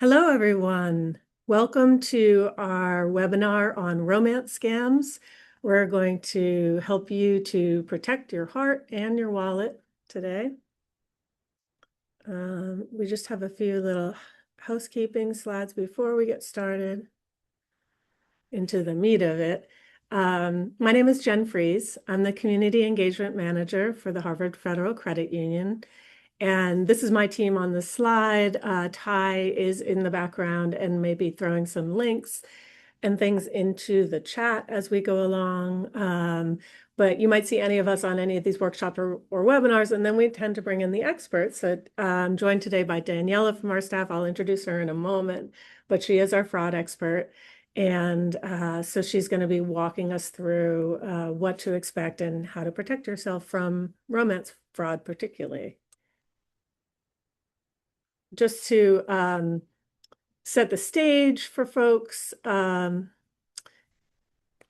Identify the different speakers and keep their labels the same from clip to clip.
Speaker 1: Hello, everyone. Welcome to our webinar on romance scams. We're going to help you to protect your heart and your wallet today. We just have a few little housekeeping slides before we get started into the meat of it. My name is Jen Fries. I'm the Community Engagement Manager for the Harvard Federal Credit Union. And this is my team on the slide. Ty is in the background and maybe throwing some links and things into the chat as we go along. But you might see any of us on any of these workshops or webinars, and then we tend to bring in the experts. So I'm joined today by Daniela from our staff. I'll introduce her in a moment, but she is our fraud expert. And so she's going to be walking us through what to expect and how to protect yourself from romance fraud, particularly. Just to set the stage for folks,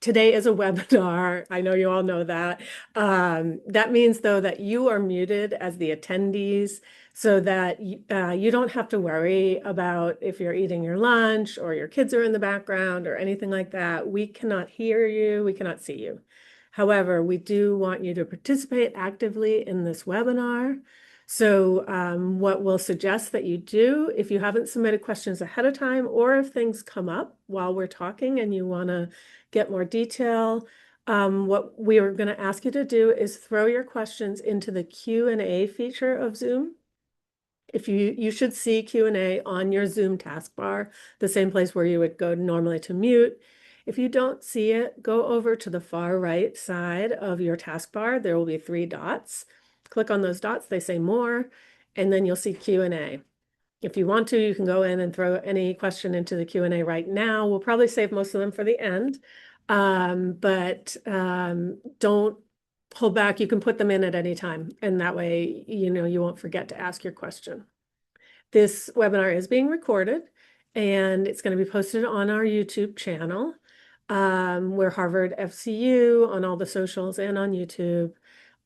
Speaker 1: today is a webinar. I know you all know that. That means, though, that you are muted as the attendees so that you don't have to worry about if you're eating your lunch or your kids are in the background or anything like that. We cannot hear you. We cannot see you. However, we do want you to participate actively in this webinar. So what we'll suggest that you do, if you haven't submitted questions ahead of time, or if things come up while we're talking and you want to get more detail, what we are going to ask you to do is throw your questions into the Q&A feature of Zoom. If you should see Q&A on your Zoom taskbar, the same place where you would go normally to mute. If you don't see it, go over to the far right side of your taskbar. There will be 3 dots. Click on those dots, they say more, and then you'll see Q&A. If you want to, you can go in and throw any question into the Q&A right now. We'll probably save most of them for the end, but don't pull back. You can put them in at any time, and that way, you won't forget to ask your question. This webinar is being recorded, and it's going to be posted on our YouTube channel. We're Harvard FCU on all the socials and on YouTube.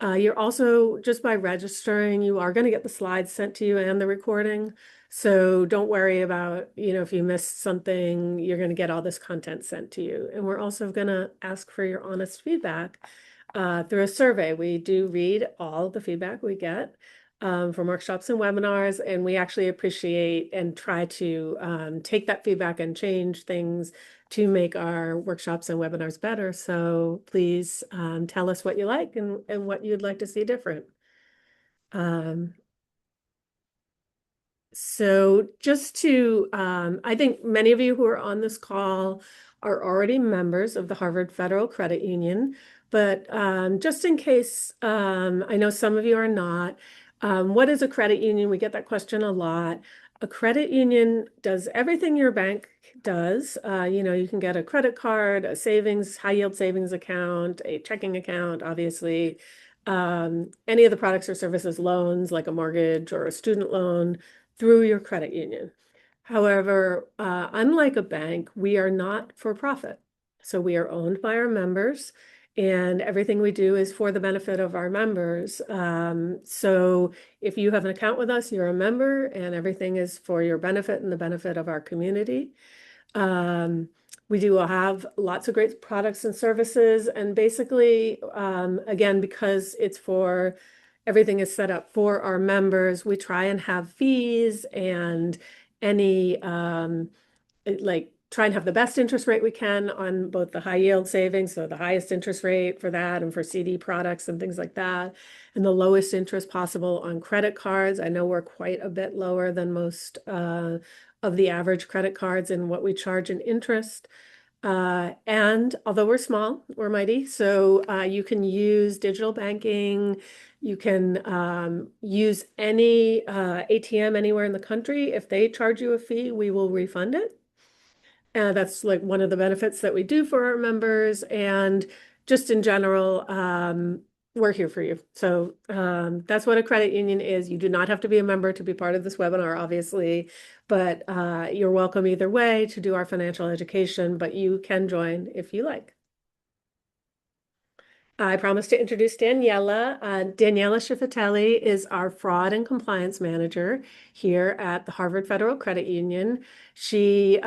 Speaker 1: You're also, just by registering, you are going to get the slides sent to you and the recording. So don't worry about, if you missed something, you're going to get all this content sent to you. And we're also going to ask for your honest feedback through a survey. We do read all the feedback we get from workshops and webinars, and we actually appreciate and try to take that feedback and change things to make our workshops and webinars better. So please tell us what you like and what you'd like to see different. So just to, I think many of you who are on this call are already members of the Harvard Federal Credit Union, but just in case, I know some of you are not, what is a credit union? We get that question a lot. A credit union does everything your bank does. You can get a credit card, a savings, high yield savings account, a checking account, obviously. Any of the products or services, loans like a mortgage or a student loan through your credit union. However, unlike a bank, we are not for profit. So we are owned by our members, and everything we do is for the benefit of our members. So if you have an account with us, you're a member, and everything is for your benefit and the benefit of our community. We do have lots of great products and services, and basically, again, because everything is set up for our members, we try and have fees and any try and have the best interest rate we can on both the high yield savings, so the highest interest rate for that and for CD products and things like that, and the lowest interest possible on credit cards. I know we're quite a bit lower than most of the average credit cards in what we charge in interest. And although we're small, we're mighty. So you can use digital banking. You can use any ATM anywhere in the country. If they charge you a fee, we will refund it. That's like one of the benefits that we do for our members. And just in general, we're here for you. So that's what a credit union is. You do not have to be a member to be part of this webinar, obviously, but you're welcome either way to do our financial education, but you can join if you like. I promised to introduce Daniela. Daniela Schifatelli is our fraud and compliance manager here at the Harvard Federal Credit Union. She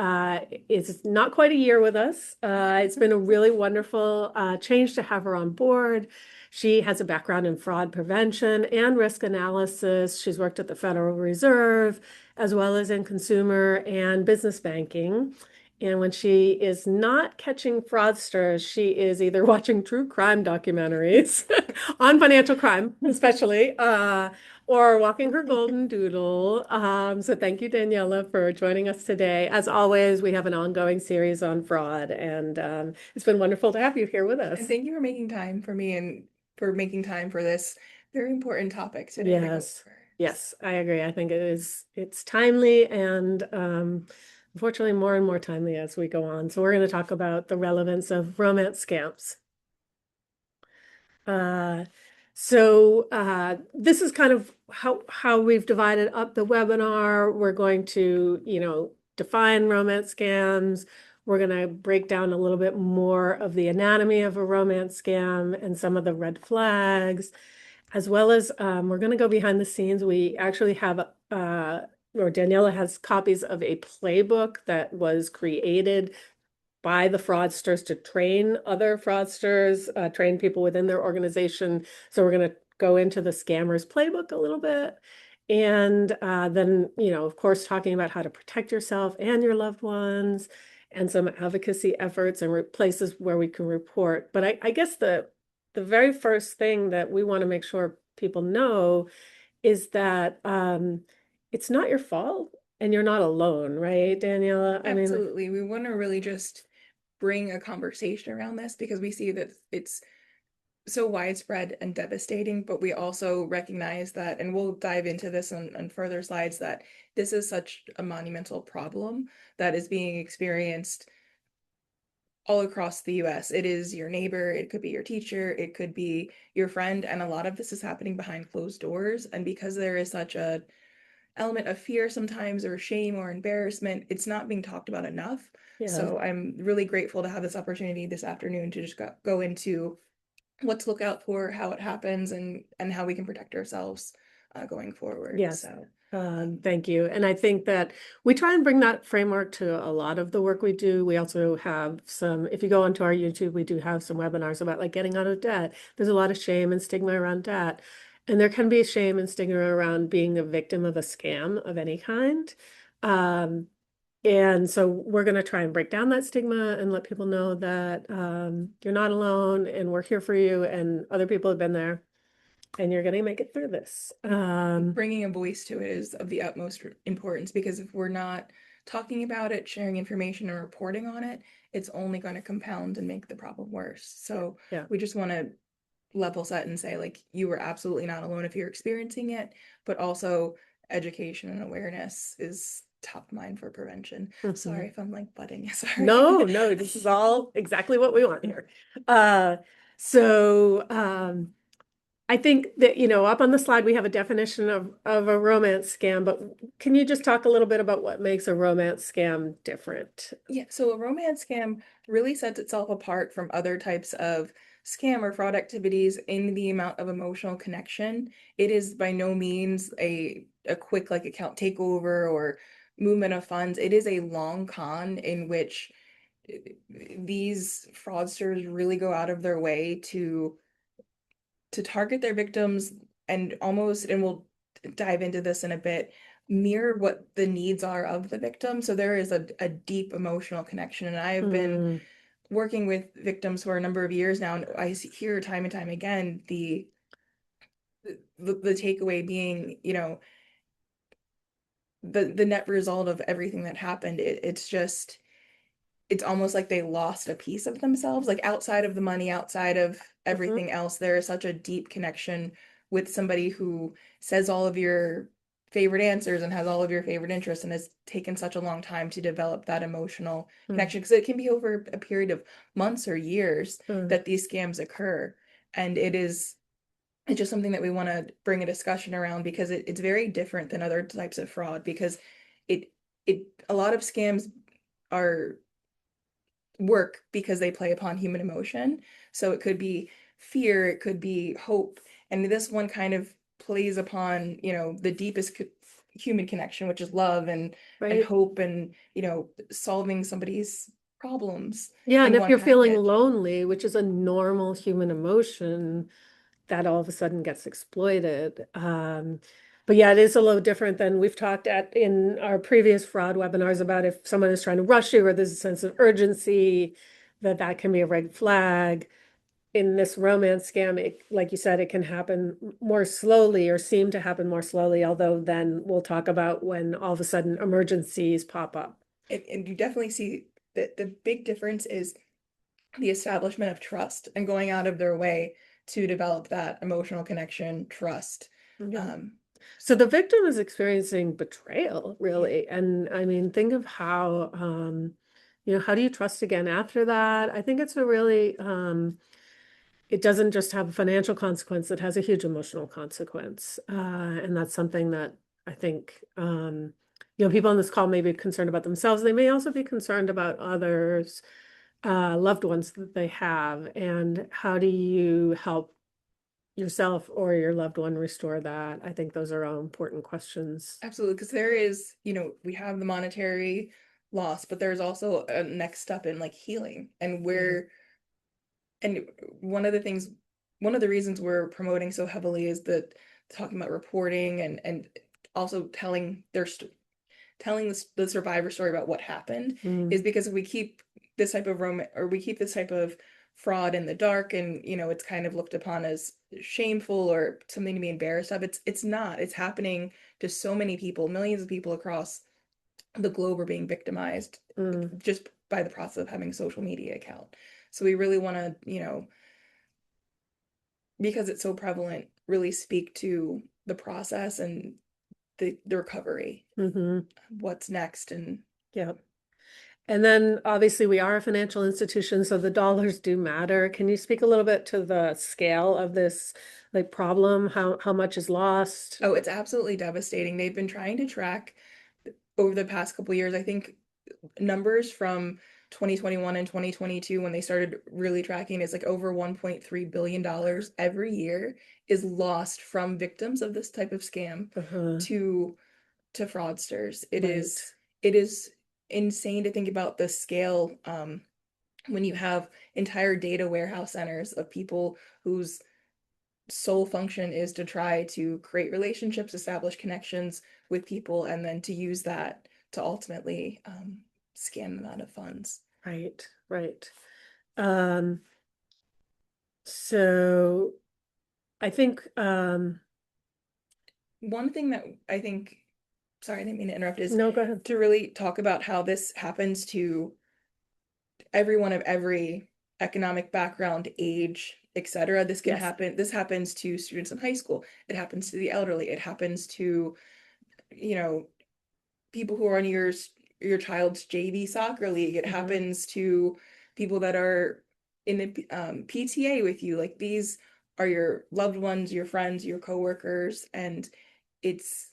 Speaker 1: is not quite a year with us. It's been a really wonderful change to have her on board. She has a background in fraud prevention and risk analysis. She's worked at the Federal Reserve as well as in consumer and business banking. And when she is not catching fraudsters, she is either watching true crime documentaries on financial crime, especially, or walking her golden doodle. So thank you, Daniela, for joining us today. As always, we have an ongoing series on fraud, and it's been wonderful to have you here with us.
Speaker 2: And thank you for making time for me and for making time for this very important topic today to go
Speaker 1: Yes,
Speaker 2: over.
Speaker 1: yes, I agree. I think it's timely and unfortunately more and more timely as we go on. So we're going to talk about the relevance of romance scams. Uh, this is kind of how we've divided up the webinar. We're going to, define romance scams. We're going to break down a little bit more of the anatomy of a romance scam and some of the red flags, as well as we're going to go behind the scenes. We actually have, or Daniela has copies of a playbook that was created by the fraudsters to train other fraudsters, train people within their organization. So we're going to go into the scammers playbook a little bit. And then, of course, talking about how to protect yourself and your loved ones and some advocacy efforts and places where we can report. But I guess the very first thing that we want to make sure people know is that it's not your fault and you're not alone, right, Daniela? I mean,
Speaker 2: Absolutely. We want to really just bring a conversation around this because we see that it's so widespread and devastating, but we also recognize that, and we'll dive into this on further slides, that this is such a monumental problem that is being experienced all across the US. It is your neighbor, it could be your teacher, it could be your friend, and a lot of this is happening behind closed doors. And because there is such a element of fear sometimes or shame or embarrassment, it's not being talked about enough.
Speaker 1: yeah.
Speaker 2: So I'm really grateful to have this opportunity this afternoon to just go into what to look out for, how it happens, and how we can protect ourselves going forward.
Speaker 1: Yes,
Speaker 2: So
Speaker 1: thank you. And I think that we try and bring that framework to a lot of the work we do. We also have some, if you go onto our YouTube, we do have some webinars about like getting out of debt. There's a lot of shame and stigma around debt. And there can be shame and stigma around being a victim of a scam of any kind. And so we're going to try and break down that stigma and let people know that you're not alone and we're here for you and other people have been there and you're going to make it through this.
Speaker 2: bringing a voice to it is of the utmost importance because if we're not talking about it, sharing information, and reporting on it, it's only going to compound and make the problem worse. So
Speaker 1: Yeah.
Speaker 2: we just want to level set and say, like, you are absolutely not alone if you're experiencing it, but also education and awareness is top of mind for prevention. Sorry if I'm like butting. Sorry.
Speaker 1: No, this is all exactly what we want here. Uh, so I think that, up on the slide, we have a definition of a romance scam, but can you just talk a little bit about what makes a romance scam different?
Speaker 2: Yeah, so a romance scam really sets itself apart from other types of scam or fraud activities in the amount of emotional connection. It is by no means a quick like account takeover or movement of funds. It is a long con in which uh, these fraudsters really go out of their way to target their victims and almost, and we'll dive into this in a bit, mirror what the needs are of the victim. So there is a deep emotional connection. And I have been
Speaker 1: Mm,
Speaker 2: working with victims for a number of years now, and I hear time and time again the takeaway being, the net result of everything that happened. It's just it's almost like they lost a piece of themselves, like outside of the money, outside of
Speaker 1: mhm,
Speaker 2: everything else. There is such a deep connection with somebody who says all of your favorite answers and has all of your favorite interests and has taken such a long time to develop that emotional
Speaker 1: mm,
Speaker 2: connection because it can be over a period of months or years
Speaker 1: mm,
Speaker 2: that these scams occur. And it's just something that we want to bring a discussion around because it's very different than other types of fraud because it a lot of scams are work because they play upon human emotion. So it could be fear, it could be hope. And this one kind of plays upon, the deepest human connection, which is love and
Speaker 1: Right?
Speaker 2: hope and, solving somebody's problems
Speaker 1: Yeah, and
Speaker 2: in
Speaker 1: if
Speaker 2: one
Speaker 1: you're feeling
Speaker 2: package.
Speaker 1: lonely, which is a normal human emotion, that all of a sudden gets exploited. But yeah, it is a little different than we've talked at in our previous fraud webinars about if someone is trying to rush you or there's a sense of urgency, that can be a red flag. In this romance scam, like you said, it can happen more slowly or seem to happen more slowly, although then we'll talk about when all of a sudden emergencies pop up.
Speaker 2: And you definitely see that the big difference is the establishment of trust and going out of their way to develop that emotional connection, trust.
Speaker 1: Yeah.
Speaker 2: Um,
Speaker 1: So the victim is experiencing betrayal,
Speaker 2: yeah,
Speaker 1: really. And I mean, think of how, how do you trust again after that? I think it's a really, it doesn't just have a financial consequence, it has a huge emotional consequence. And that's something that I think, people on this call may be concerned about themselves. They may also be concerned about others, loved ones that they have. And how do you help yourself or your loved one restore that? I think those are all important questions.
Speaker 2: absolutely. Because there is, we have the monetary loss, but there's also a next step in like healing and
Speaker 1: Yeah.
Speaker 2: and one of the things, one of the reasons we're promoting so heavily is that talking about reporting and also telling the survivor story about what happened
Speaker 1: Mm,
Speaker 2: is because if we keep this type of or we keep this type of fraud in the dark and it's kind of looked upon as shameful or something to be embarrassed of, it's not. It's happening to so many people. Millions of people across the globe are being victimized
Speaker 1: mm,
Speaker 2: just by the process of having a social media account. So we really want to, because it's so prevalent, really speak to the process and the recovery,
Speaker 1: hmm.
Speaker 2: what's next. And
Speaker 1: Yeah. And then obviously we are a financial institution, so the dollars do matter. Can you speak a little bit to the scale of this like problem? How much is lost?
Speaker 2: oh, it's absolutely devastating. They've been trying to track over the past couple years. I think numbers from 2021 and 2022 when they started really tracking is like over 1.3 billion dollars every year is lost from victims of this type of scam
Speaker 1: Uh-huh.
Speaker 2: to fraudsters. It
Speaker 1: Right.
Speaker 2: is it is insane to think about the scale, when you have entire data warehouse centers of people whose sole function is to try to create relationships, establish connections with people, and then to use that to ultimately scam them out of funds.
Speaker 1: Right. Right. Um, so I think
Speaker 2: One thing that I think, sorry, I didn't mean to interrupt, is
Speaker 1: no, go ahead.
Speaker 2: to really talk about how this happens to everyone of every economic background, age, etc. This can
Speaker 1: Yes.
Speaker 2: happen. This happens to students in high school. It happens to the elderly. It happens to, you know, people who are on your child's JV soccer league. It
Speaker 1: Uh-huh.
Speaker 2: happens to people that are in the PTA with you. Like these are your loved ones, your friends, your coworkers, and it's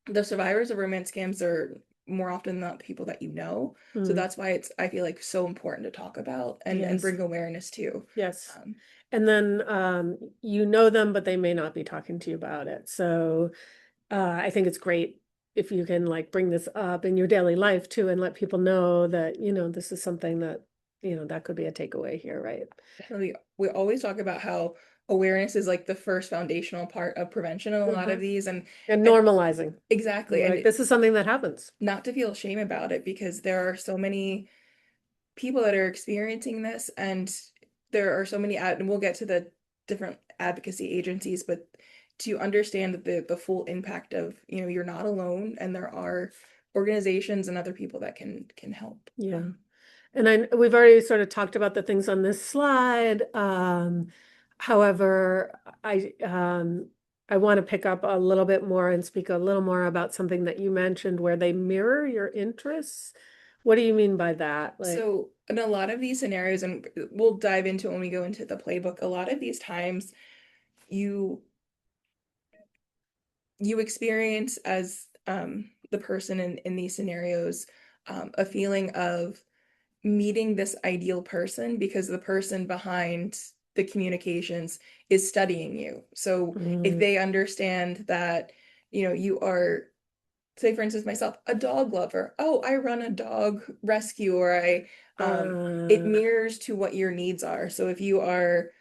Speaker 2: the survivors of romance scams are more often not people that you know. So
Speaker 1: Mm,
Speaker 2: that's why it's, I feel like, so important to talk about and
Speaker 1: yes.
Speaker 2: bring awareness to.
Speaker 1: Yes.
Speaker 2: Um,
Speaker 1: And then you know them, but they may not be talking to you about it. So I think it's great if you can like bring this up in your daily life too and let people know that, this is something that, that could be a takeaway here, right?
Speaker 2: Definitely, we always talk about how awareness is like the first foundational part of prevention in a lot
Speaker 1: Uh-huh.
Speaker 2: of these,
Speaker 1: And
Speaker 2: and
Speaker 1: normalizing.
Speaker 2: exactly,
Speaker 1: Like
Speaker 2: and
Speaker 1: this is something that happens.
Speaker 2: not to feel shame about it because there are so many people that are experiencing this, and there are so many and we'll get to the different advocacy agencies, but to understand the full impact of, you're not alone and there are organizations and other people that can help.
Speaker 1: Yeah. And we've already sort of talked about the things on this slide. However, I want to pick up a little bit more and speak a little more about something that you mentioned where they mirror your interests. What do you mean by that? Like,
Speaker 2: So in a lot of these scenarios, and we'll dive into it when we go into the playbook, a lot of these times you you experience as the person in these scenarios, a feeling of meeting this ideal person because the person behind the communications is studying you. So if
Speaker 1: Mm.
Speaker 2: they understand that, you are, say for instance, myself, a dog lover. Oh, I run a dog rescue, or it
Speaker 1: Uh,
Speaker 2: mirrors to what your needs are. So if you are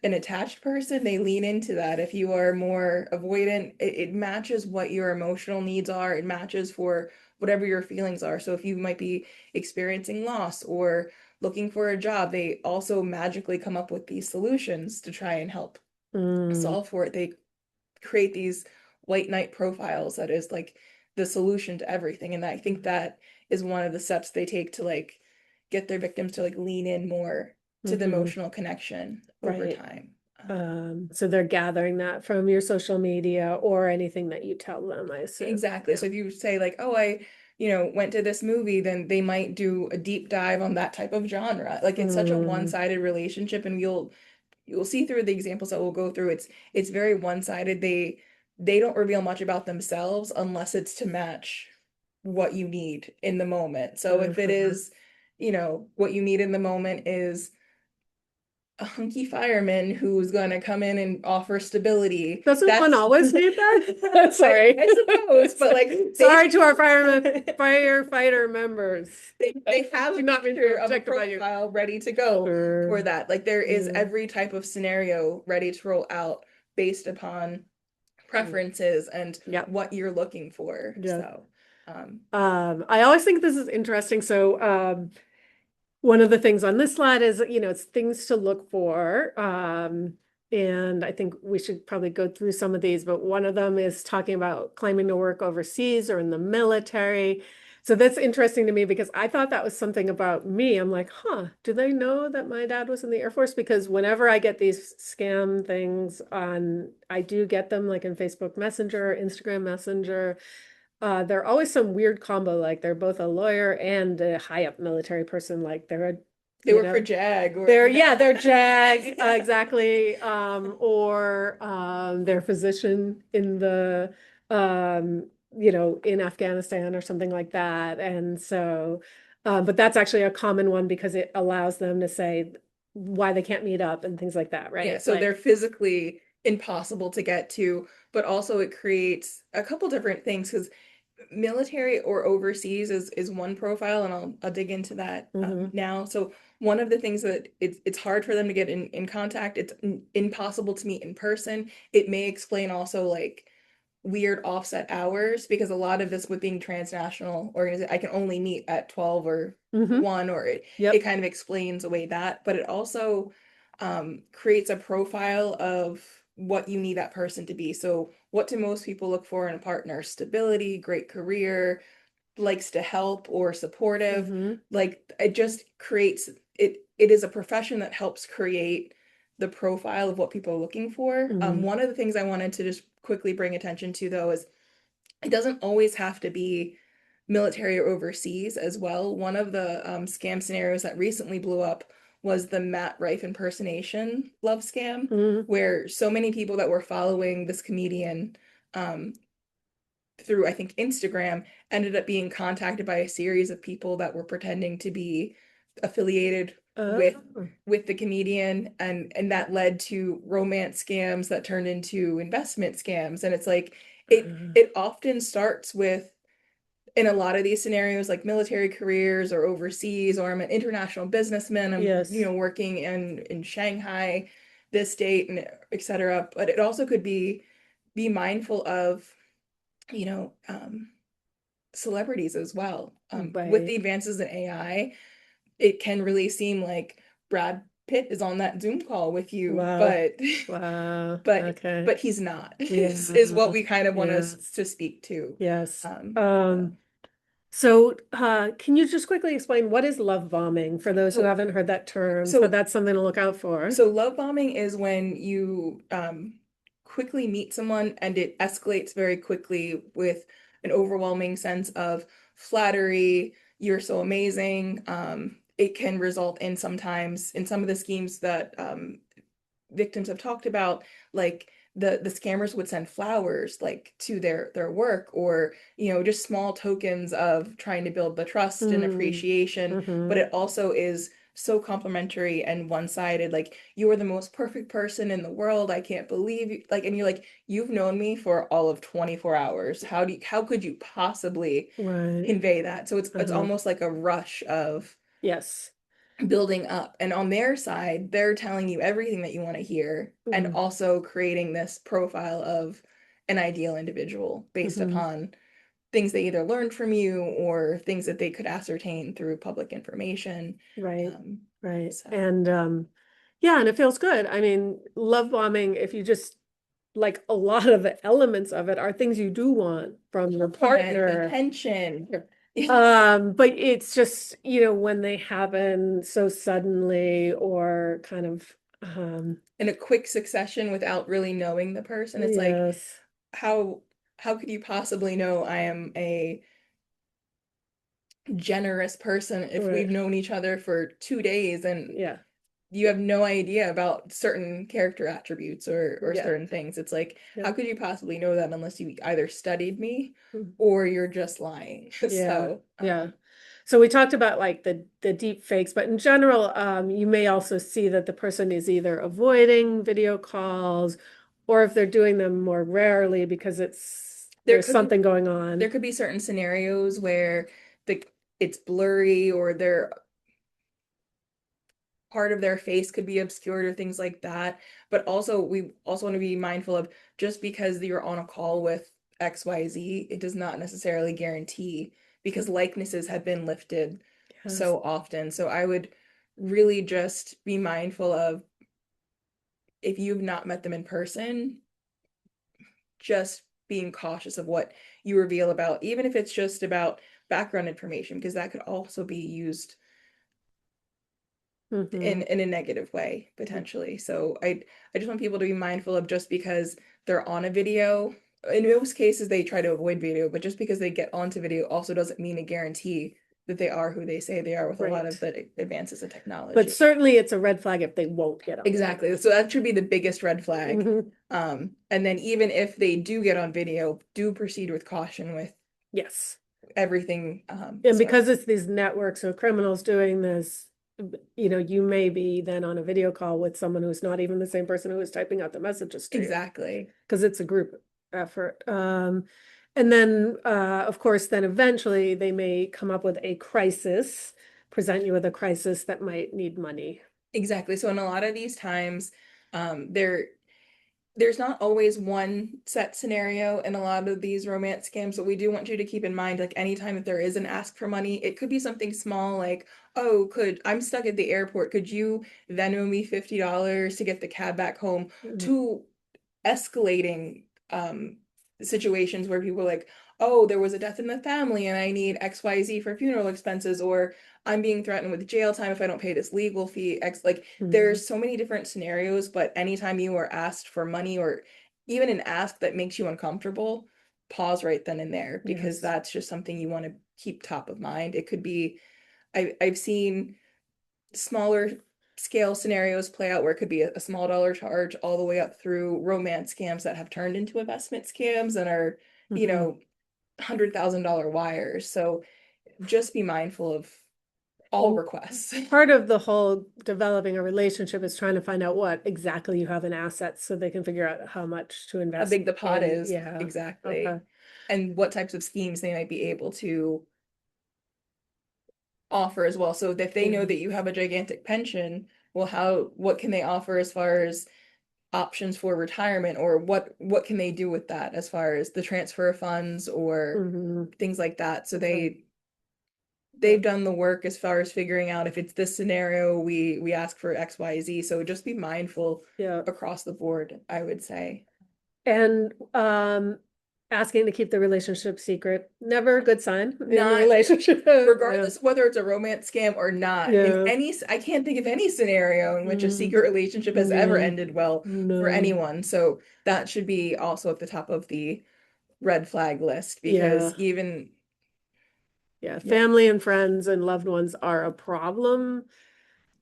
Speaker 2: an attached person, they lean into that. If you are more avoidant, it matches what your emotional needs are. It matches for whatever your feelings are. So if you might be experiencing loss or looking for a job, they also magically come up with these solutions to try and help
Speaker 1: mm,
Speaker 2: solve for it. They create these white knight profiles that is like the solution to everything. And I think that is one of the steps they take to like get their victims to like lean in more to the
Speaker 1: hmm.
Speaker 2: emotional connection over
Speaker 1: Right.
Speaker 2: time.
Speaker 1: So they're gathering that from your social media or anything that you tell them, I assume.
Speaker 2: Exactly.
Speaker 1: Yeah.
Speaker 2: So if you say like, oh, I, went to this movie, then they might do a deep dive on that type of genre. Like it's such a
Speaker 1: Mm,
Speaker 2: one-sided relationship, and you'll see through the examples that we'll go through, it's very one-sided. They don't reveal much about themselves unless it's to match what you need in the moment. So if it
Speaker 1: uh-huh.
Speaker 2: is, what you need in the moment is a hunky fireman who's going to come in and offer stability.
Speaker 1: Doesn't one
Speaker 2: That's
Speaker 1: always need that? Sorry.
Speaker 2: I suppose, but like
Speaker 1: Sorry to our firefighter members.
Speaker 2: they have
Speaker 1: Do
Speaker 2: a
Speaker 1: not mean
Speaker 2: picture
Speaker 1: to
Speaker 2: of a
Speaker 1: object about you.
Speaker 2: profile ready to go
Speaker 1: Sure.
Speaker 2: for that. Like there is
Speaker 1: Mm,
Speaker 2: every type of scenario ready to roll out based upon
Speaker 1: mm.
Speaker 2: preferences and
Speaker 1: Yep.
Speaker 2: what you're looking for.
Speaker 1: Yeah.
Speaker 2: So, um,
Speaker 1: I always think this is interesting. So, one of the things on this slide is, it's things to look for. And I think we should probably go through some of these, but one of them is talking about claiming to work overseas or in the military. So that's interesting to me because I thought that was something about me. I'm like, huh, do they know that my dad was in the Air Force? Because whenever I get these scam things on, I do get them like in Facebook Messenger, Instagram Messenger. They're always some weird combo, like they're both a lawyer and a high up military person, like they're a,
Speaker 2: they work for JAG or
Speaker 1: they're JAG, exactly, or they're physician in the in Afghanistan or something like that. And so, but that's actually a common one because it allows them to say why they can't meet up and things like that,
Speaker 2: yeah,
Speaker 1: right?
Speaker 2: so they're physically impossible to get to, but also it creates a couple different things because military or overseas is one profile, and I'll dig into that
Speaker 1: Hmm.
Speaker 2: now. So one of the things that it's hard for them to get in contact. It's impossible to meet in person. It may explain also like weird offset hours because a lot of this with being transnational organization, I can only meet at 12 or
Speaker 1: Hmm.
Speaker 2: 1, or it
Speaker 1: Yep.
Speaker 2: kind of explains away that, but it also creates a profile of what you need that person to be. So what do most people look for in a partner? Stability, great career, likes to help or supportive.
Speaker 1: Hmm.
Speaker 2: Like it just creates it is a profession that helps create the profile of what people are looking for.
Speaker 1: Hmm.
Speaker 2: One of the things I wanted to just quickly bring attention to though is it doesn't always have to be military or overseas as well. One of the scam scenarios that recently blew up was the Matt Rife impersonation love scam,
Speaker 1: Hmm.
Speaker 2: where so many people that were following this comedian um, through I think Instagram ended up being contacted by a series of people that were pretending to be affiliated with
Speaker 1: Oh.
Speaker 2: the comedian, and that led to romance scams that turned into investment scams. And it's like it often starts with, in a lot of these scenarios, like military careers or overseas, or I'm an international businessman, I'm
Speaker 1: Yes.
Speaker 2: working in Shanghai this date and etc. But it also could be mindful of you know um celebrities as well. With the
Speaker 1: Right.
Speaker 2: advances in AI, it can really seem like Brad Pitt is on that Zoom call with you,
Speaker 1: Wow.
Speaker 2: but
Speaker 1: Wow.
Speaker 2: but
Speaker 1: Okay.
Speaker 2: but he's not,
Speaker 1: Yeah.
Speaker 2: is what we kind of want
Speaker 1: Yes.
Speaker 2: to speak to.
Speaker 1: Yes.
Speaker 2: So
Speaker 1: So can you just quickly explain what is love bombing for those who
Speaker 2: so
Speaker 1: haven't heard that term? So
Speaker 2: so
Speaker 1: that's something to look out for.
Speaker 2: so love bombing is when you quickly meet someone and it escalates very quickly with an overwhelming sense of flattery. You're so amazing. It can result in sometimes in some of the schemes that victims have talked about, like the scammers would send flowers like to their work, or just small tokens of trying to build the trust and
Speaker 1: Mm.
Speaker 2: appreciation. But
Speaker 1: Hmm.
Speaker 2: it also is so complimentary and one-sided, like you are the most perfect person in the world. I can't believe you, like, and you're like, you've known me for all of 24 hours. How could you possibly
Speaker 1: Right.
Speaker 2: convey that? So it's
Speaker 1: Uh-huh.
Speaker 2: almost like a rush of
Speaker 1: Yes.
Speaker 2: building up. And on their side, they're telling you everything that you want to hear and
Speaker 1: Mm-hmm.
Speaker 2: also creating this profile of an ideal individual based
Speaker 1: Mm-hmm.
Speaker 2: upon things they either learned from you or things that they could ascertain through public information.
Speaker 1: Right.
Speaker 2: Um,
Speaker 1: Right.
Speaker 2: so
Speaker 1: And yeah, and it feels good. I mean, love bombing, if you just like a lot of the elements of it are things you do want from your
Speaker 2: compliment,
Speaker 1: partner.
Speaker 2: attention.
Speaker 1: But it's just, you know, when they happen so suddenly or kind of
Speaker 2: In a quick succession without really knowing the person. It's like,
Speaker 1: yes.
Speaker 2: how how could you possibly know I am a generous person if
Speaker 1: Right.
Speaker 2: we've known each other for 2 days and
Speaker 1: Yeah.
Speaker 2: you have no idea about certain character attributes or
Speaker 1: Yeah.
Speaker 2: certain things. It's like,
Speaker 1: Yeah.
Speaker 2: how could you possibly know that unless you either studied me
Speaker 1: Mm.
Speaker 2: or you're just lying?
Speaker 1: Yeah.
Speaker 2: So,
Speaker 1: Yeah. So we talked about like the deep fakes, but in general, you may also see that the person is either avoiding video calls or if they're doing them more rarely because
Speaker 2: there
Speaker 1: there's
Speaker 2: could be
Speaker 1: something going
Speaker 2: there
Speaker 1: on.
Speaker 2: could be certain scenarios where the it's blurry or their part of their face could be obscured or things like that. But also, we also want to be mindful of just because you're on a call with XYZ, it does not necessarily guarantee because likenesses have been lifted
Speaker 1: Yes.
Speaker 2: so often. So I would really just be mindful of if you've not met them in person, just being cautious of what you reveal about, even if it's just about background information, because that could also be used
Speaker 1: Hmm.
Speaker 2: in a negative way potentially. So I just want people to be mindful of just because they're on a video. In most cases, they try to avoid video, but just because they get onto video also doesn't mean a guarantee that they are who they say they are with a lot of
Speaker 1: Right.
Speaker 2: the advances in
Speaker 1: But
Speaker 2: technology.
Speaker 1: certainly it's a red flag if they won't get on video.
Speaker 2: Exactly. So that should be the biggest red flag.
Speaker 1: Hmm.
Speaker 2: And then even if they do get on video, do proceed with caution with
Speaker 1: Yes.
Speaker 2: everything.
Speaker 1: And because it's these networks of criminals doing this, you know, you may be then on a video call with someone who's not even the same person who is typing out the messages to you
Speaker 2: Exactly.
Speaker 1: because it's a group effort. And then, of course, then eventually they may come up with a crisis, present you with a crisis that might need money.
Speaker 2: Exactly. So in a lot of these times, there's not always one set scenario in a lot of these romance scams, but we do want you to keep in mind, like anytime that there is an ask for money, it could be something small like, oh, I'm stuck at the airport. Could you Venmo me $50 to get the cab back home?
Speaker 1: Mhm.
Speaker 2: To escalating situations where people are like, oh, there was a death in the family and I need XYZ for funeral expenses, or I'm being threatened with jail time if I don't pay this legal fee. Like
Speaker 1: Mhm.
Speaker 2: there's so many different scenarios, but anytime you are asked for money or even an ask that makes you uncomfortable, pause right then and there because
Speaker 1: Yes.
Speaker 2: that's just something you want to keep top of mind. It could be I've seen smaller scale scenarios play out where it could be a small dollar charge all the way up through romance scams that have turned into investment scams and are, you
Speaker 1: Mhm.
Speaker 2: know, $100,000 wires. So just be mindful of all
Speaker 1: And
Speaker 2: requests.
Speaker 1: part of the whole developing a relationship is trying to find out what exactly you have in assets so they can figure out how much to
Speaker 2: How
Speaker 1: invest
Speaker 2: big the pot
Speaker 1: in.
Speaker 2: is,
Speaker 1: Yeah. Okay.
Speaker 2: exactly, and what types of schemes they might be able to offer as well. So if they know
Speaker 1: Yeah.
Speaker 2: that you have a gigantic pension, well, what can they offer as far as options for retirement or what can they do with that as far as the transfer of funds or
Speaker 1: Hmm.
Speaker 2: things like that. So
Speaker 1: Okay.
Speaker 2: they've done the work as far as figuring out if it's this scenario we ask for XYZ. So just be mindful
Speaker 1: Yeah.
Speaker 2: across the board, I would say.
Speaker 1: And asking to keep the relationship secret, never a good sign in a
Speaker 2: Not
Speaker 1: relationship. Yeah.
Speaker 2: regardless whether it's a romance scam or not. In
Speaker 1: Yeah.
Speaker 2: any I can't think of any scenario in which a
Speaker 1: Mm,
Speaker 2: secret relationship has ever
Speaker 1: no,
Speaker 2: ended well for
Speaker 1: no.
Speaker 2: anyone. So that should be also at the top of the red flag list because
Speaker 1: Yeah.
Speaker 2: even
Speaker 1: Yeah.
Speaker 2: yeah,
Speaker 1: Family and friends and loved ones are a problem,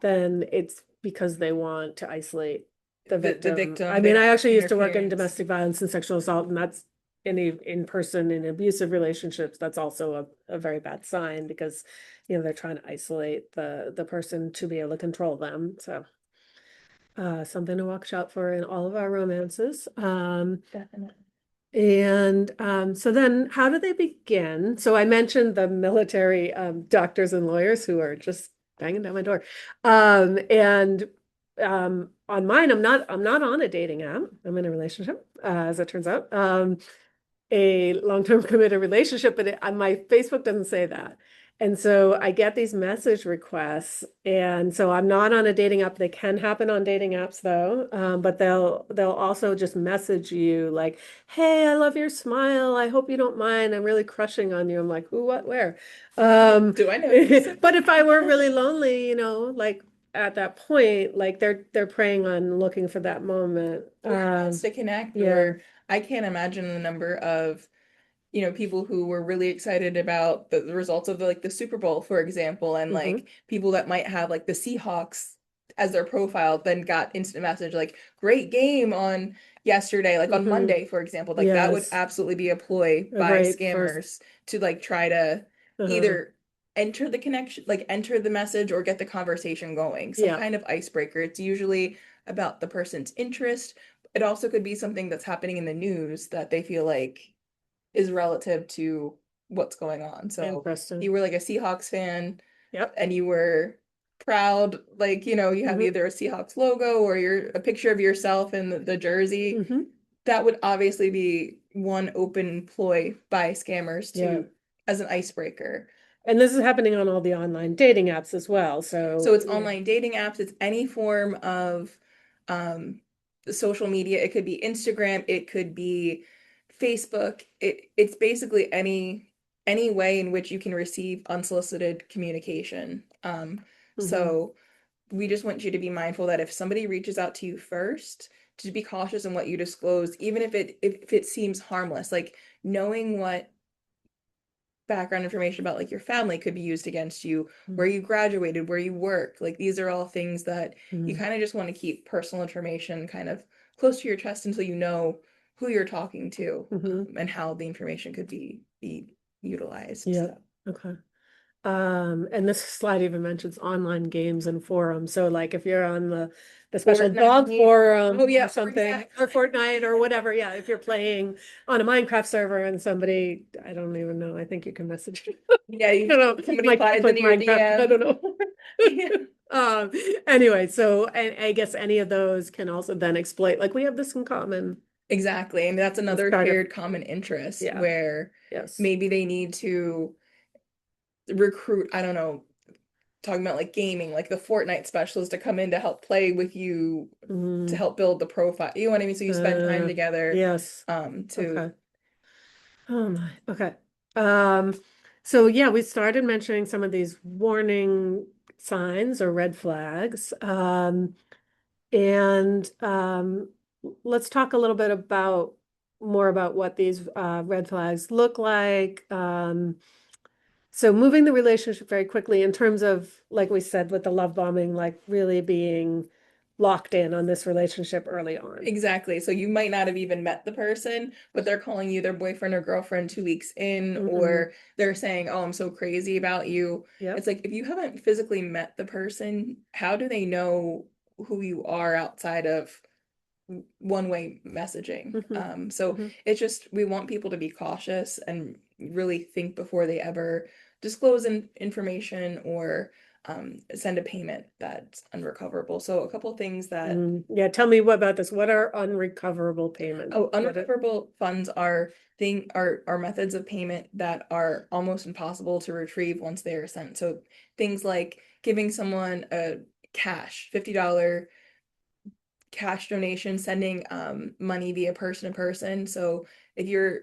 Speaker 1: then it's because they want to isolate the
Speaker 2: the
Speaker 1: victim. I
Speaker 2: victim, they
Speaker 1: mean,
Speaker 2: don't
Speaker 1: I
Speaker 2: want
Speaker 1: actually used to work in
Speaker 2: interference.
Speaker 1: domestic violence and sexual assault, and that's any in person in abusive relationships, that's also a very bad sign because, they're trying to isolate the person to be able to control them. So something to watch out for in all of our romances.
Speaker 2: Definitely.
Speaker 1: And so then how do they begin? So I mentioned the military doctors and lawyers who are just banging down my door. And on mine, I'm not on a dating app. I'm in a relationship, as it turns out. A long-term committed relationship, but my Facebook doesn't say that. And so I get these message requests, and so I'm not on a dating app. They can happen on dating apps though, but they'll also just message you like, "Hey, I love your smile. I hope you don't mind. I'm really crushing on you." I'm like, "Who, what, where?"
Speaker 2: Do I know you?
Speaker 1: But if I were really lonely, like at that point, like they're preying on looking for that moment.
Speaker 2: Or a chance to connect,
Speaker 1: Yeah.
Speaker 2: or I can't imagine the number of people who were really excited about the results of the Super Bowl, for example, and
Speaker 1: Hmm.
Speaker 2: like people that might have like the Seahawks as their profile, then got instant message like great game on yesterday, like on
Speaker 1: Hmm.
Speaker 2: Monday, for example. Like that would
Speaker 1: Yes.
Speaker 2: absolutely be a ploy
Speaker 1: A
Speaker 2: by
Speaker 1: great first.
Speaker 2: scammers to like try to
Speaker 1: Uh,
Speaker 2: either enter the connection, like enter the message or get the conversation going, some
Speaker 1: yeah.
Speaker 2: kind of icebreaker. It's usually about the person's interest. It also could be something that's happening in the news that they feel like is relative to what's going on. So
Speaker 1: Interesting.
Speaker 2: you were like a Seahawks fan
Speaker 1: Yep.
Speaker 2: and you were proud, like, you have
Speaker 1: Hmm.
Speaker 2: either a Seahawks logo or a picture of yourself in the jersey.
Speaker 1: Hmm.
Speaker 2: That would obviously be one open ploy by scammers
Speaker 1: Yeah.
Speaker 2: to as an icebreaker.
Speaker 1: And this is happening on all the online dating apps as well.
Speaker 2: So
Speaker 1: So
Speaker 2: it's online dating apps, it's any form of um, social media. It could be Instagram, it could be Facebook. It's basically any way in which you can receive unsolicited communication.
Speaker 1: mhm,
Speaker 2: So we just want you to be mindful that if somebody reaches out to you first, to be cautious in what you disclose, even if it seems harmless, like knowing what background information about like your family could be used against you, where you graduated, where you work. Like these are all things that you
Speaker 1: mhm,
Speaker 2: kind of just want to keep personal information kind of close to your chest until you know who you're talking to,
Speaker 1: mhm.
Speaker 2: and how the information could be utilized.
Speaker 1: Yeah.
Speaker 2: So
Speaker 1: Okay. And this slide even mentions online games and forums. So like if you're on the special dog
Speaker 2: Fortnite. Oh
Speaker 1: forum or
Speaker 2: yeah,
Speaker 1: something, or
Speaker 2: exactly.
Speaker 1: Fortnite or whatever, yeah, if you're playing on a Minecraft server and somebody, I don't even know, I think you can message.
Speaker 2: Yeah,
Speaker 1: I don't know,
Speaker 2: somebody
Speaker 1: my kids
Speaker 2: slides
Speaker 1: like
Speaker 2: into your
Speaker 1: Minecraft, I
Speaker 2: DMs.
Speaker 1: don't know.
Speaker 2: Yeah,
Speaker 1: Um, anyway, so I guess any of those can also then exploit, like we have this in common.
Speaker 2: exactly. And that's
Speaker 1: Let's
Speaker 2: another
Speaker 1: start a,
Speaker 2: shared common interest
Speaker 1: yeah,
Speaker 2: where
Speaker 1: yes.
Speaker 2: maybe they need to recruit, I don't know, talking about like gaming, like the Fortnite specialist to come in to help play with you to
Speaker 1: Mm,
Speaker 2: help build the profile. You know what I mean? So you spend time together
Speaker 1: yes.
Speaker 2: to
Speaker 1: Okay. Oh my, okay. Um, so yeah, we started mentioning some of these warning signs or red flags. And let's talk a little bit about more about what these red flags look like. So moving the relationship very quickly in terms of, like we said, with the love bombing, like really being locked in on this relationship early on.
Speaker 2: exactly. So you might not have even met the person, but they're calling you their boyfriend or girlfriend 2 weeks in,
Speaker 1: Hmm.
Speaker 2: or they're saying, "Oh, I'm so crazy about you." It's
Speaker 1: Yep.
Speaker 2: like if you haven't physically met the person, how do they know who you are outside of one-way messaging?
Speaker 1: Hmm.
Speaker 2: So
Speaker 1: Hmm.
Speaker 2: it's just we want people to be cautious and really think before they ever disclose information or send a payment that's unrecoverable. So a couple things that
Speaker 1: Yeah, tell me what about this. What are unrecoverable payment?
Speaker 2: oh,
Speaker 1: What it?
Speaker 2: unrecoverable funds are methods of payment that are almost impossible to retrieve once they are sent. So things like giving someone a cash $50 cash donation, sending money via person to person. So if you're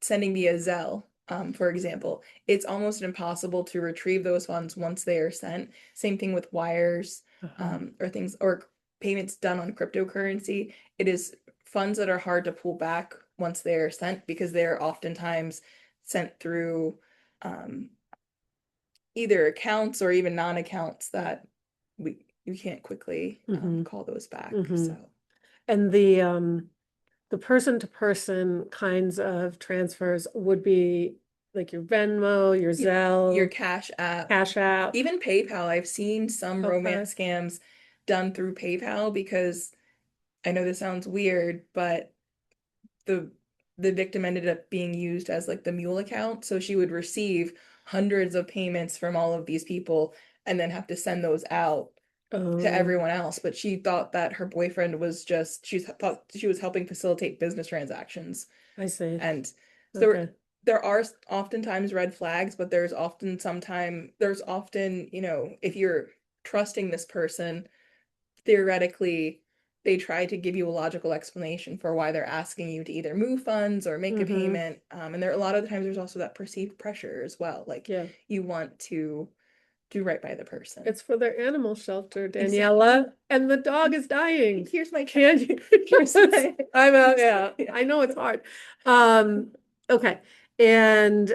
Speaker 2: sending via Zelle, for example, it's almost impossible to retrieve those funds once they are sent. Same thing with wires,
Speaker 1: Uh-huh.
Speaker 2: or things or payments done on cryptocurrency. It is funds that are hard to pull back once they are sent because they are oftentimes sent through um, either accounts or even non-accounts that we can't quickly
Speaker 1: Hmm.
Speaker 2: call those back.
Speaker 1: Hmm.
Speaker 2: So
Speaker 1: And the the person-to-person kinds of transfers would be like your Venmo, your
Speaker 2: Your
Speaker 1: Zelle,
Speaker 2: Cash App,
Speaker 1: Cash App.
Speaker 2: even PayPal. I've seen some
Speaker 1: Okay.
Speaker 2: romance scams done through PayPal because I know this sounds weird, but the the victim ended up being used as like the mule account. So she would receive hundreds of payments from all of these people and then have to send those out to
Speaker 1: Oh,
Speaker 2: everyone else. But she thought that her boyfriend was just, she thought she was helping facilitate business transactions.
Speaker 1: I see.
Speaker 2: And so
Speaker 1: Okay.
Speaker 2: there are oftentimes red flags, but there's often, if you're trusting this person, theoretically, they try to give you a logical explanation for why they're asking you to either move funds or make a
Speaker 1: Mm-hmm.
Speaker 2: payment. And there a lot of the times there's also that perceived pressure as well. Like
Speaker 1: Yeah.
Speaker 2: you want to do right by the person.
Speaker 1: It's for their animal shelter,
Speaker 2: Exactly.
Speaker 1: Daniela, and the dog is dying.
Speaker 2: Here's my check.
Speaker 1: Can you?
Speaker 2: Here's my
Speaker 1: I'm out, yeah.
Speaker 2: yeah.
Speaker 1: I know it's hard. Um, okay. And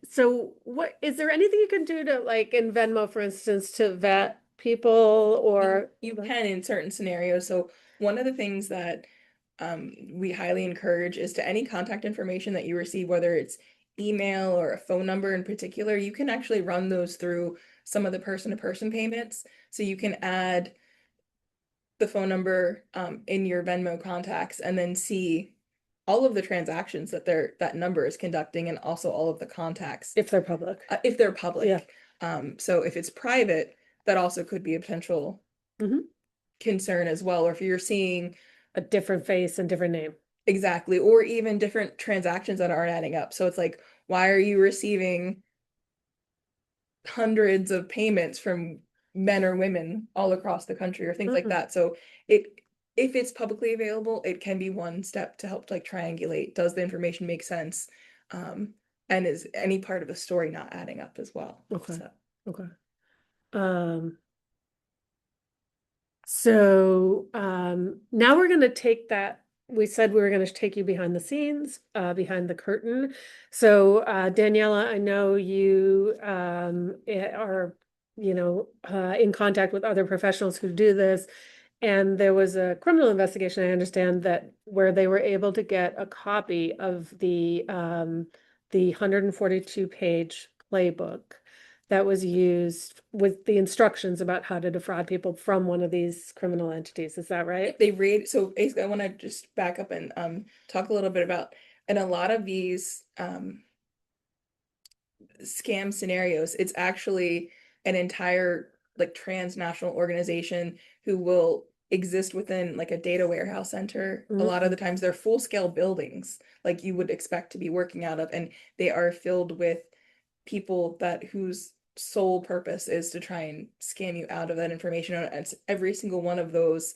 Speaker 1: so what is there anything you can do to like in Venmo, for instance, to vet people or
Speaker 2: You can in certain scenarios. So one of the things that we highly encourage is to any contact information that you receive, whether it's email or a phone number in particular, you can actually run those through some of the person-to-person payments. So you can add the phone number in your Venmo contacts and then see all of the transactions that number is conducting and also all of the contacts
Speaker 1: if they're public.
Speaker 2: if they're
Speaker 1: Yeah.
Speaker 2: public. So if it's private, that also could be a potential
Speaker 1: Hmm.
Speaker 2: concern as well. Or if you're seeing
Speaker 1: A different face and different name.
Speaker 2: exactly, or even different transactions that aren't adding up. So it's like, why are you receiving hundreds of payments from men or women all across the country or things like
Speaker 1: Mm.
Speaker 2: that? So it if it's publicly available, it can be one step to help like triangulate. Does the information make sense? Um, and is any part of the story not adding up as well?
Speaker 1: Okay.
Speaker 2: So
Speaker 1: Okay. Um, So now we're going to take that. We said we were going to take you behind the scenes, behind the curtain. So Daniela, I know you are, in contact with other professionals who do this. And there was a criminal investigation, I understand, that where they were able to get a copy of the 142 page playbook that was used with the instructions about how to defraud people from one of these criminal entities. Is that right?
Speaker 2: they read. So basically, I want to just back up and talk a little bit about, and a lot of these scam scenarios, it's actually an entire like transnational organization who will exist within like a data warehouse center. A lot of the
Speaker 1: Mm,
Speaker 2: times they're full-scale buildings like you would expect to be working out of, and they are filled with people that whose sole purpose is to try and scam you out of that information. And every single one of those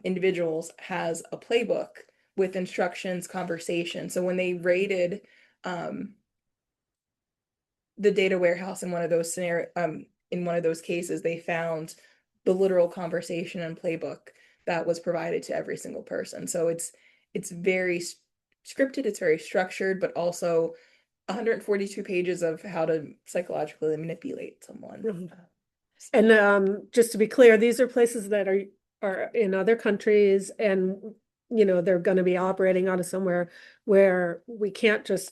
Speaker 2: individuals has a playbook with instructions, conversation. So when they raided um, the data warehouse in one of those in one of those cases, they found the literal conversation and playbook that was provided to every single person. So it's very scripted, it's very structured, but also 142 pages of how to psychologically manipulate someone.
Speaker 1: mhm. And just to be clear, these are places that are in other countries, and they're going to be operating out of somewhere where we can't just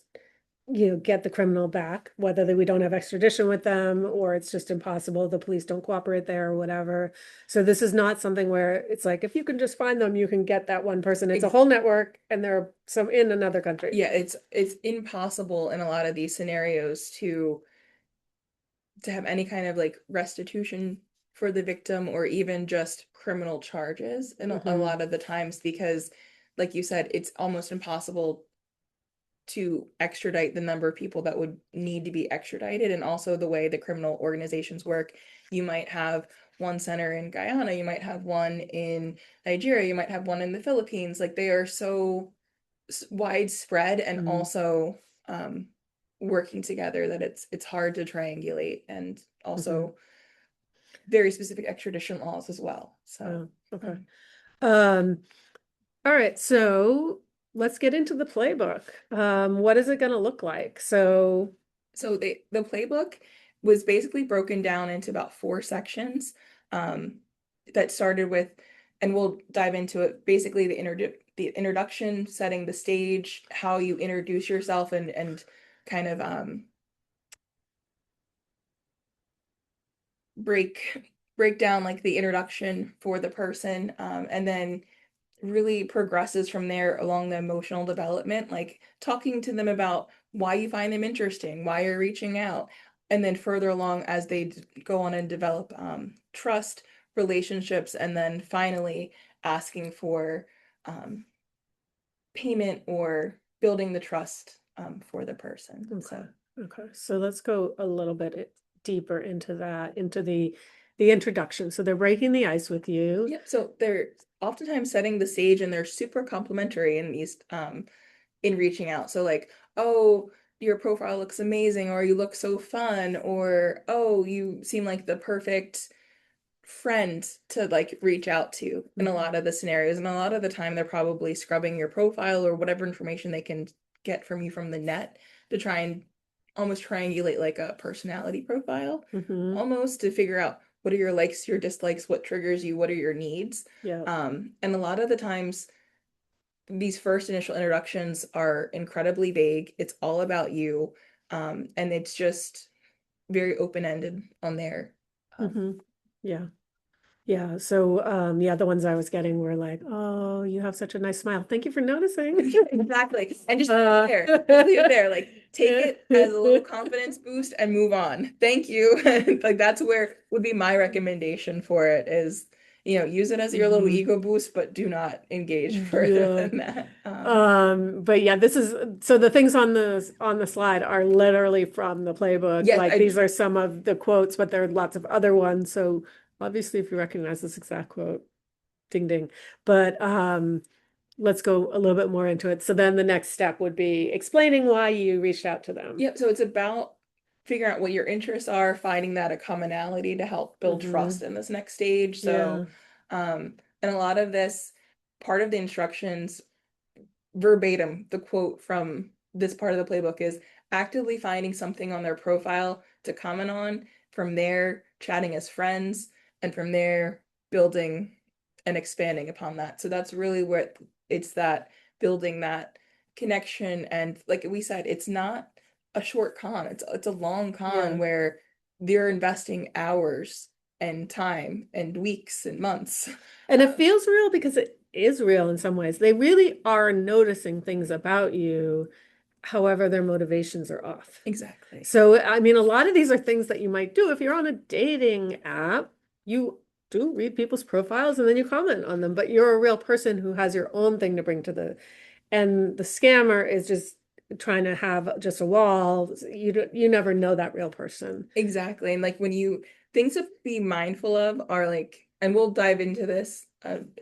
Speaker 1: get the criminal back, whether we don't have extradition with them or it's just impossible. The police don't cooperate there or whatever. So this is not something where it's like if you can just find them, you can get that one person. It's a
Speaker 2: Ex
Speaker 1: whole network, and they're some in another country.
Speaker 2: yeah, it's impossible in a lot of these scenarios to have any kind of like restitution for the victim or even just criminal charges and a
Speaker 1: Hmm.
Speaker 2: lot of the times because like you said, it's almost impossible to extradite the number of people that would need to be extradited. And also the way the criminal organizations work, you might have one center in Guyana, you might have one in Nigeria, you might have one in the Philippines. Like they are so widespread and
Speaker 1: Hmm.
Speaker 2: also um, working together that it's hard to triangulate, and
Speaker 1: Hmm.
Speaker 2: also very specific extradition laws as well. So
Speaker 1: Oh, okay.
Speaker 2: um,
Speaker 1: Um, all right, so let's get into the playbook. What is it going to look like? So,
Speaker 2: so the playbook was basically broken down into about four sections um, that started with, and we'll dive into it, basically the the introduction, setting the stage, how you introduce yourself, and kind of break down like the introduction for the person, and then really progresses from there along the emotional development, like talking to them about why you find them interesting, why you're reaching out, and then further along as they go on and develop trust, relationships, and then finally asking for um, payment or building the trust for the person.
Speaker 1: Okay.
Speaker 2: So,
Speaker 1: Okay. So let's go a little bit deeper into that, into the introduction. So they're breaking the ice with you.
Speaker 2: yep. So they're oftentimes setting the stage and they're super complimentary in these in reaching out. So like, oh, your profile looks amazing, or you look so fun, or oh, you seem like the perfect friend to like reach out to in a
Speaker 1: Mhm.
Speaker 2: lot of the scenarios. And a lot of the time they're probably scrubbing your profile or whatever information they can get from you from the net to try and almost triangulate like a personality profile,
Speaker 1: Mhm.
Speaker 2: almost to figure out what are your likes, your dislikes, what triggers you, what are your needs.
Speaker 1: Yeah.
Speaker 2: And a lot of the times these first initial introductions are incredibly vague. It's all about you. And it's just very open-ended on there. Um,
Speaker 1: Mhm. Yeah. Yeah. So yeah, the ones I was getting were like, "Oh, you have such a nice smile. Thank you for noticing."
Speaker 2: exactly. And just leave it
Speaker 1: Uh
Speaker 2: there. Just leave it there. Like take it as a little confidence boost and move on. Thank you. Like that's where would be my recommendation for it is, use it as your little
Speaker 1: Mhm.
Speaker 2: ego boost, but do not engage further
Speaker 1: Yeah.
Speaker 2: than that.
Speaker 1: But yeah, this is so the things on the slide are literally from the playbook.
Speaker 2: Yes,
Speaker 1: Like
Speaker 2: I
Speaker 1: these are some of the quotes, but there are lots of other ones. So obviously if you recognize this exact quote, ding ding. But let's go a little bit more into it. So then the next step would be explaining why you reached out to them.
Speaker 2: Yep, so it's about figuring out what your interests are, finding that a commonality to help build trust
Speaker 1: Hmm.
Speaker 2: in this next stage.
Speaker 1: Yeah.
Speaker 2: So, and a lot of this, part of the instructions, verbatim, the quote from this part of the playbook is actively finding something on their profile to comment on, from there, chatting as friends, and from there, building and expanding upon that. So that's really where it's that building that connection. And like we said, it's not a short con, it's a long con
Speaker 1: Yeah.
Speaker 2: where they're investing hours and time and weeks and months.
Speaker 1: And it feels real because it is real in some ways. They really are noticing things about you. However, their motivations are off.
Speaker 2: Exactly.
Speaker 1: So, I mean, a lot of these are things that you might do if you're on a dating app. You do read people's profiles and then you comment on them, but you're a real person who has your own thing to bring to and the scammer is just trying to have just a wall. You never know that real person.
Speaker 2: Exactly. And like when you things to be mindful of are like, and we'll dive into this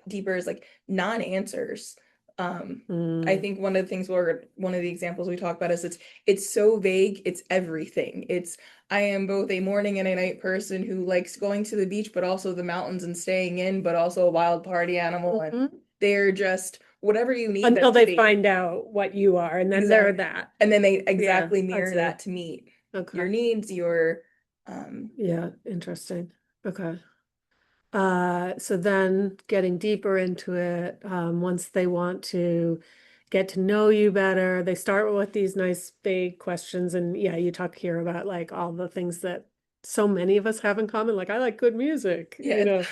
Speaker 2: deeper is like non-answers. Um, I
Speaker 1: Mm.
Speaker 2: think one of the examples we talk about is it's so vague, it's everything. It's I am both a morning and a night person who likes going to the beach, but also the mountains and staying in, but also a wild party animal. And
Speaker 1: Mhm.
Speaker 2: they're just whatever you need them
Speaker 1: Until
Speaker 2: to
Speaker 1: they
Speaker 2: be.
Speaker 1: find out what you are, and then they're
Speaker 2: Exactly.
Speaker 1: that.
Speaker 2: And then they
Speaker 1: Yeah,
Speaker 2: exactly
Speaker 1: I'd
Speaker 2: mirror
Speaker 1: say.
Speaker 2: that to meet
Speaker 1: Okay.
Speaker 2: your needs, your um
Speaker 1: Yeah, interesting. Okay. So then getting deeper into it, once they want to get to know you better, they start with these nice big questions. And yeah, you talk here about like all the things that so many of us have in common. Like, I like good music,
Speaker 2: yeah.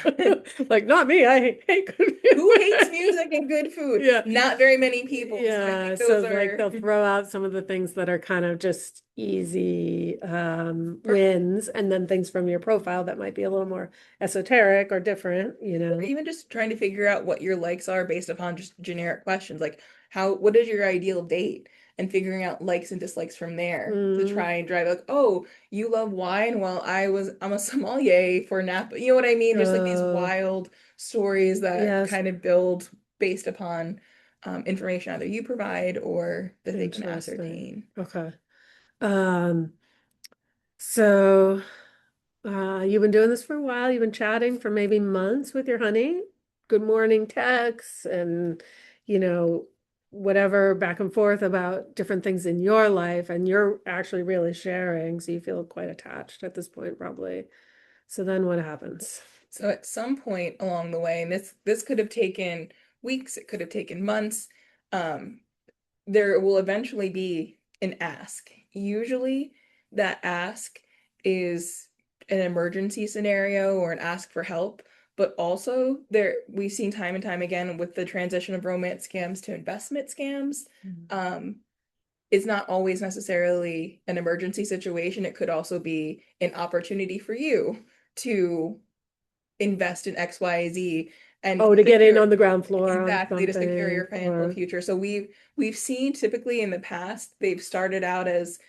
Speaker 1: like not me, I hate good
Speaker 2: Who hates
Speaker 1: music.
Speaker 2: music and good food?
Speaker 1: Yeah.
Speaker 2: Not very many people. So I
Speaker 1: Yeah,
Speaker 2: think
Speaker 1: so
Speaker 2: those
Speaker 1: like
Speaker 2: are
Speaker 1: they'll throw out some of the things that are kind of just easy
Speaker 2: or
Speaker 1: wins, and then things from your profile that might be a little more esoteric or different.
Speaker 2: even just trying to figure out what your likes are based upon just generic questions like what is your ideal date? And figuring out likes and dislikes from there to
Speaker 1: Mm,
Speaker 2: try and drive like, oh, you love wine? Well, I'm a sommelier for Napa. You know what I mean? Just like these
Speaker 1: uh,
Speaker 2: wild stories that
Speaker 1: yes,
Speaker 2: kind of build based upon information either you provide or that they can
Speaker 1: interesting.
Speaker 2: ascertain.
Speaker 1: Okay. Um, so you've been doing this for a while. You've been chatting for maybe months with your honey. Good morning texts and, you know, whatever back and forth about different things in your life. And you're actually really sharing. So you feel quite attached at this point, probably. So then what happens?
Speaker 2: So at some point along the way, and this could have taken weeks, it could have taken months. Um, there will eventually be an ask. Usually, that ask is an emergency scenario or an ask for help. But also, there we've seen time and time again with the transition of romance scams to investment scams.
Speaker 1: Mm.
Speaker 2: Um, it's not always necessarily an emergency situation. It could also be an opportunity for you to invest in XYZ and
Speaker 1: Oh, to get in
Speaker 2: secure
Speaker 1: on the ground floor on
Speaker 2: exactly to secure your
Speaker 1: something
Speaker 2: financial
Speaker 1: or
Speaker 2: future. So we've seen typically in the past they've started out as,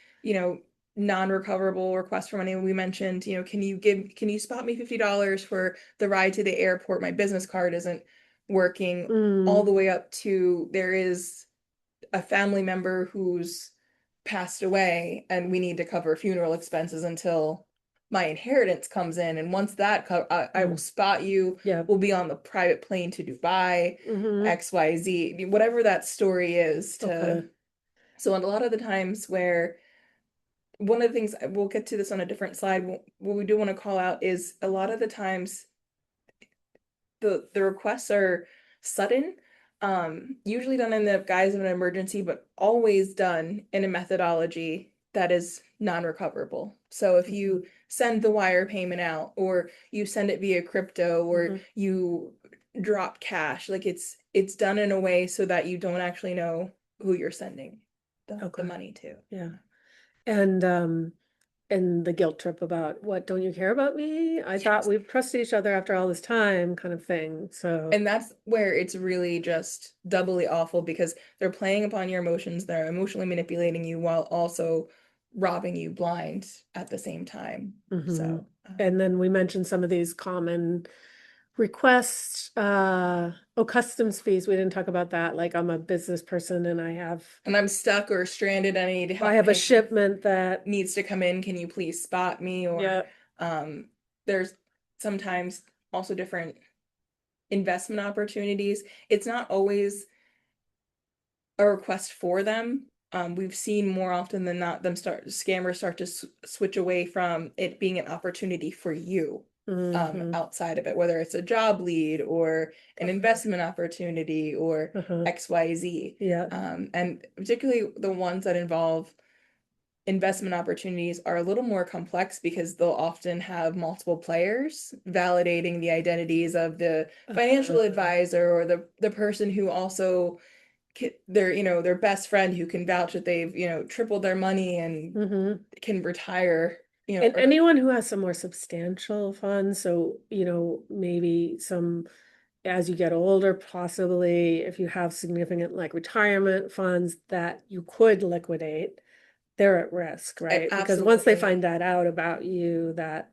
Speaker 2: non-recoverable requests for money. We mentioned, can you spot me $50 for the ride to the airport? My business card isn't working, all
Speaker 1: mm,
Speaker 2: the way up to there is a family member who's passed away and we need to cover funeral expenses until my inheritance comes in. And once that I will
Speaker 1: mm,
Speaker 2: spot you,
Speaker 1: yeah.
Speaker 2: we'll be on the private plane to Dubai,
Speaker 1: Hmm.
Speaker 2: XYZ, whatever that story is to.
Speaker 1: Okay.
Speaker 2: So a lot of the times where one of the things we'll get to this on a different slide, what we do want to call out is a lot of the times the requests are sudden, usually done in the guise of an emergency, but always done in a methodology that is non-recoverable. So if
Speaker 1: Hmm.
Speaker 2: you send the wire payment out, or you send it via crypto, or
Speaker 1: Hmm.
Speaker 2: you drop cash, like it's done in a way so that you don't actually know who you're sending the
Speaker 1: Okay.
Speaker 2: money to.
Speaker 1: Yeah. And the guilt trip about what, don't you care about me? I thought
Speaker 2: Yes.
Speaker 1: we've trusted each other after all this time, kind of thing. So,
Speaker 2: And that's where it's really just doubly awful because they're playing upon your emotions, they're emotionally manipulating you while also robbing you blind at the same time.
Speaker 1: hmm.
Speaker 2: So,
Speaker 1: And then we mentioned some of these common requests, oh, customs fees. We didn't talk about that. Like I'm a business person and
Speaker 2: and I'm stuck or stranded, I need
Speaker 1: I
Speaker 2: help,
Speaker 1: have a shipment that,
Speaker 2: needs to come in, can you please spot me? Or
Speaker 1: yeah.
Speaker 2: um, there's sometimes also different investment opportunities. It's not always a request for them. We've seen more often than not scammers start to switch away from it being an opportunity for you,
Speaker 1: Hmm.
Speaker 2: outside of it, whether it's a job lead or an
Speaker 1: Okay.
Speaker 2: investment opportunity or
Speaker 1: Uh-huh.
Speaker 2: XYZ.
Speaker 1: Yeah.
Speaker 2: And particularly the ones that involve investment opportunities are a little more complex because they'll often have multiple players validating the identities of the financial
Speaker 1: Uh,
Speaker 2: advisor or the person who also their best friend who can vouch that they've tripled their money and
Speaker 1: hmm.
Speaker 2: can retire
Speaker 1: And
Speaker 2: or
Speaker 1: anyone who has some more substantial funds, so, maybe some as you get older, possibly if you have significant like retirement funds that you could liquidate, they're at risk, right? Because once they
Speaker 2: absolutely.
Speaker 1: find that out about you, that,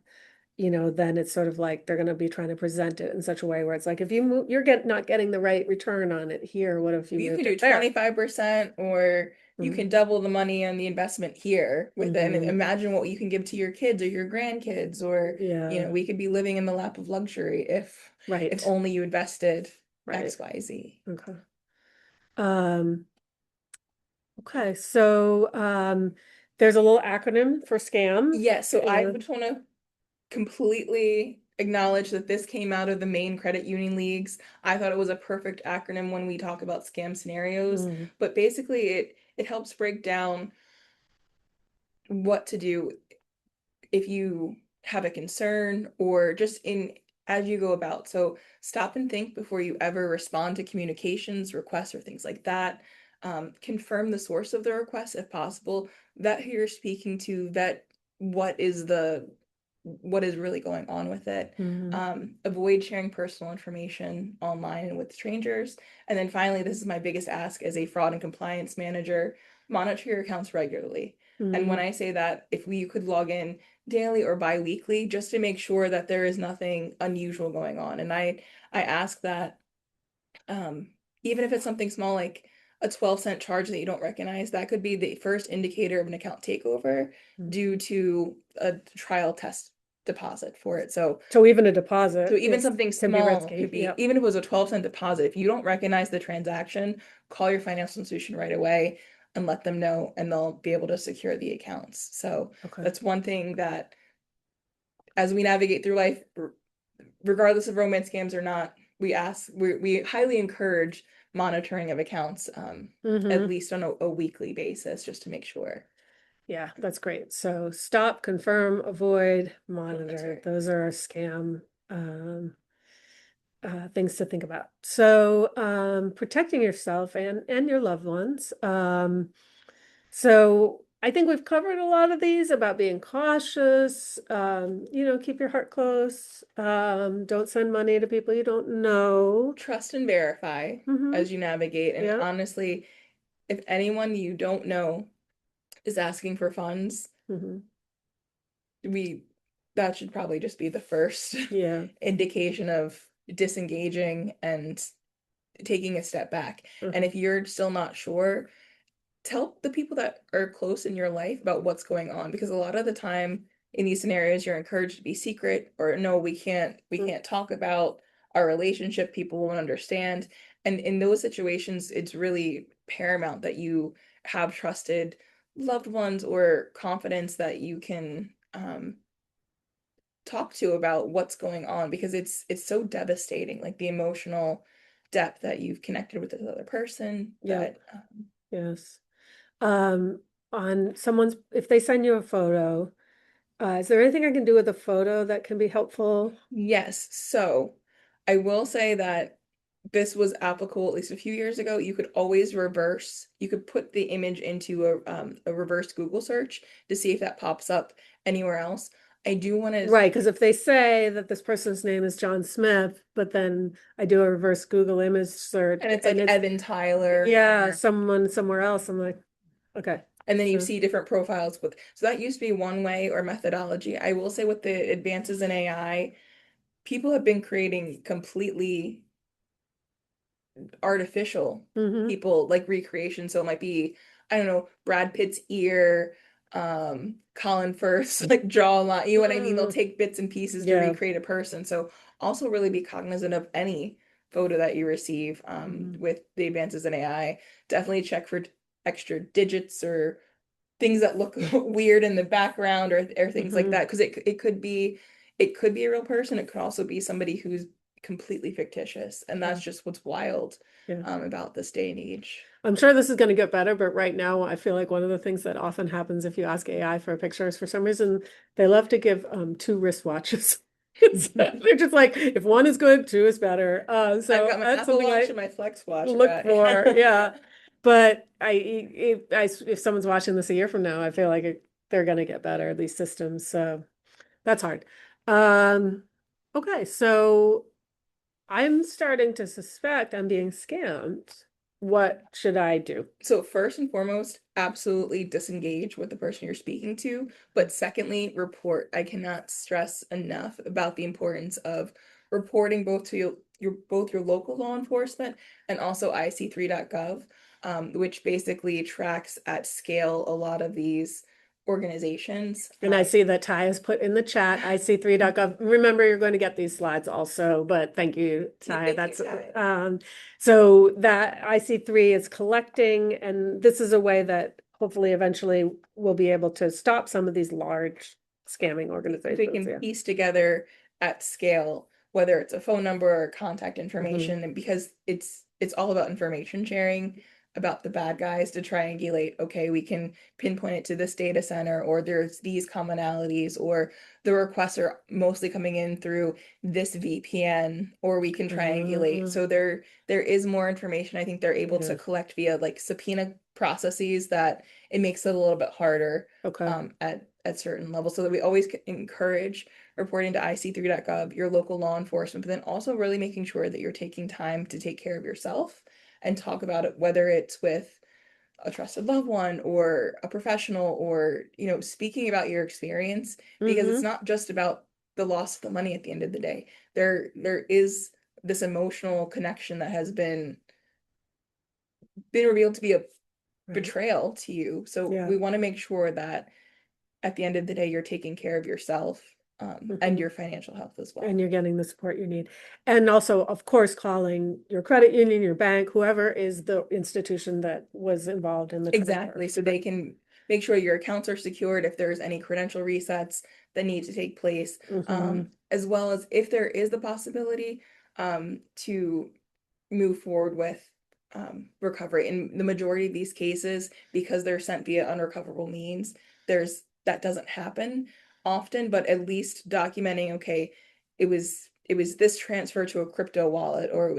Speaker 1: then it's sort of like they're going to be trying to present it in such a way where it's like, if you move, not getting the right return on it here. What if you
Speaker 2: You can
Speaker 1: moved
Speaker 2: do
Speaker 1: it there?
Speaker 2: 25% or you
Speaker 1: Mm-hmm.
Speaker 2: can double the money on the investment here with it. And
Speaker 1: Mm-hmm.
Speaker 2: imagine what you can give to your kids or your grandkids, or
Speaker 1: Yeah,
Speaker 2: we could be living in the lap of luxury if
Speaker 1: right,
Speaker 2: only you invested
Speaker 1: right.
Speaker 2: XYZ.
Speaker 1: Okay. Um, okay, so there's a little acronym for scam.
Speaker 2: Yeah, so I
Speaker 1: Uh,
Speaker 2: would want to completely acknowledge that this came out of the main credit union leagues. I thought it was a perfect acronym when we talk about scam scenarios,
Speaker 1: mm,
Speaker 2: but basically it helps break down what to do if you have a concern or just in as you go about. So stop and think before you ever respond to communications, requests, or things like that. Confirm the source of the request if possible. Vet who you're speaking to, vet what is the what is really going on with it.
Speaker 1: mhm,
Speaker 2: Avoid sharing personal information online and with strangers. And then finally, this is my biggest ask as a fraud and compliance manager, monitor your accounts regularly. And when
Speaker 1: mm,
Speaker 2: I say that, if we could log in daily or bi-weekly just to make sure that there is nothing unusual going on. And I ask that, um, even if it's something small like a 12-cent charge that you don't recognize, that could be the first indicator of an account takeover
Speaker 1: mm.
Speaker 2: due to a trial test deposit for it.
Speaker 1: So even a
Speaker 2: So
Speaker 1: deposit
Speaker 2: even
Speaker 1: is
Speaker 2: something
Speaker 1: can be
Speaker 2: small
Speaker 1: risky.
Speaker 2: could be,
Speaker 1: Yep.
Speaker 2: even if it was a 12-cent deposit, if you don't recognize the transaction, call your financial institution right away and let them know, and they'll be able to secure the accounts. So
Speaker 1: Okay.
Speaker 2: that's one thing that as we navigate through life, regardless of romance scams or not, we highly encourage monitoring of accounts at
Speaker 1: Hmm.
Speaker 2: least on a weekly basis just to make sure.
Speaker 1: Yeah, that's great. So stop, confirm, avoid,
Speaker 2: That's
Speaker 1: monitor.
Speaker 2: right.
Speaker 1: Those are our scam things to think about. So protecting yourself and your loved ones. So I think we've covered a lot of these about being cautious. Keep your heart close. Don't send money to people you don't know.
Speaker 2: Trust and verify
Speaker 1: Hmm.
Speaker 2: as you navigate. And
Speaker 1: Yep.
Speaker 2: honestly, if anyone you don't know is asking for funds,
Speaker 1: Hmm.
Speaker 2: we that should probably just be the first
Speaker 1: Yeah.
Speaker 2: indication of disengaging and taking a step back. And
Speaker 1: Uh-huh.
Speaker 2: if you're still not sure, tell the people that are close in your life about what's going on because a lot of the time in these scenarios you're encouraged to be secret or no, we can't talk about our relationship, people won't understand. And in those situations, it's really paramount that you have trusted loved ones or confidence that you can talk to about what's going on because it's so devastating, like the emotional depth that you've connected with this other person
Speaker 1: Yep.
Speaker 2: that
Speaker 1: Yes. Um, on someone's, if they send you a photo, is there anything I can do with a photo that can be helpful?
Speaker 2: yes. So I will say that this was applicable at least a few years ago. You could put the image into a reverse Google search to see if that pops up anywhere else. I do want to,
Speaker 1: Right, because if they say that this person's name is John Smith, but then I do a reverse Google image search
Speaker 2: and it's
Speaker 1: and
Speaker 2: like
Speaker 1: it's,
Speaker 2: Evan Tyler,
Speaker 1: yeah, someone somewhere else, I'm like, okay.
Speaker 2: and then you
Speaker 1: So,
Speaker 2: see different profiles with, so that used to be one way or methodology. I will say with the advances in AI, people have been creating completely artificial
Speaker 1: hmm.
Speaker 2: people like recreation. So it might be, I don't know, Brad Pitt's ear, Colin Firth's like jawline. You know what I mean? They'll
Speaker 1: Mm,
Speaker 2: take bits and pieces to
Speaker 1: yeah.
Speaker 2: recreate a person. So also really be cognizant of any photo that you receive
Speaker 1: Mhm.
Speaker 2: with the advances in AI. Definitely check for extra digits or things that look weird in the background or things like
Speaker 1: Hmm.
Speaker 2: that because it could be a real person. It could also be somebody who's completely fictitious, and
Speaker 1: Yeah.
Speaker 2: that's just what's wild
Speaker 1: Yeah.
Speaker 2: about this day and age.
Speaker 1: I'm sure this is going to get better, but right now I feel like one of the things that often happens if you ask AI for a picture is for some reason they love to give two wristwatches. They're just like, if one is good, two is better.
Speaker 2: I've
Speaker 1: So
Speaker 2: got my
Speaker 1: that's
Speaker 2: Apple
Speaker 1: something
Speaker 2: Watch
Speaker 1: I
Speaker 2: and my Flex Watch. I
Speaker 1: look
Speaker 2: got
Speaker 1: for. Yeah. But if someone's watching this a year from now, I feel like they're going to get better, these systems. So that's hard. Um, okay. So I'm starting to suspect I'm being scammed. What should I do?
Speaker 2: So first and foremost, absolutely disengage with the person you're speaking to. But secondly, report. I cannot stress enough about the importance of reporting both to your local law enforcement and also IC3.gov, which basically tracks at scale a lot of these organizations.
Speaker 1: And I see that Ty has put in the chat, ic3.gov. Remember, you're going to get these slides also, but thank you, Ty.
Speaker 2: Thank you,
Speaker 1: That's
Speaker 2: Ty.
Speaker 1: so that IC3 is collecting, and this is a way that hopefully eventually we'll be able to stop some of these large scamming
Speaker 2: They
Speaker 1: organizations.
Speaker 2: can
Speaker 1: Yeah.
Speaker 2: piece together at scale whether it's a phone number or contact
Speaker 1: Hmm.
Speaker 2: information, and because it's all about information sharing about the bad guys to triangulate, okay, we can pinpoint it to this data center, or there's these commonalities, or the requests are mostly coming in through this VPN, or we can triangulate.
Speaker 1: Uh,
Speaker 2: So there is more information I think they're able to
Speaker 1: yeah.
Speaker 2: collect via like subpoena processes that it makes it a little bit harder
Speaker 1: Okay.
Speaker 2: at certain levels. So that we always encourage reporting to ic3.gov, your local law enforcement, but then also really making sure that you're taking time to take care of yourself and talk about it, whether it's with a trusted loved one or a professional, or speaking about your experience, because it's
Speaker 1: Hmm.
Speaker 2: not just about the loss of the money at the end of the day. There is this emotional connection that has been revealed to be a
Speaker 1: Right.
Speaker 2: betrayal to you. So
Speaker 1: Yeah.
Speaker 2: we want to make sure that at the end of the day, you're taking care of yourself, and
Speaker 1: Hmm.
Speaker 2: your financial health as
Speaker 1: And
Speaker 2: well.
Speaker 1: you're getting the support you need. And also, of course, calling your credit union, your bank, whoever is the institution that was involved in the transfer.
Speaker 2: Exactly. So they
Speaker 1: Right.
Speaker 2: can make sure your accounts are secured if there's any credential resets that need to take place,
Speaker 1: Hmm.
Speaker 2: as well as if there is the possibility. to move forward with recovery. In the majority of these cases, because they're sent via unrecoverable means, that doesn't happen often, but at least documenting, okay, it was this transfer to a crypto wallet, or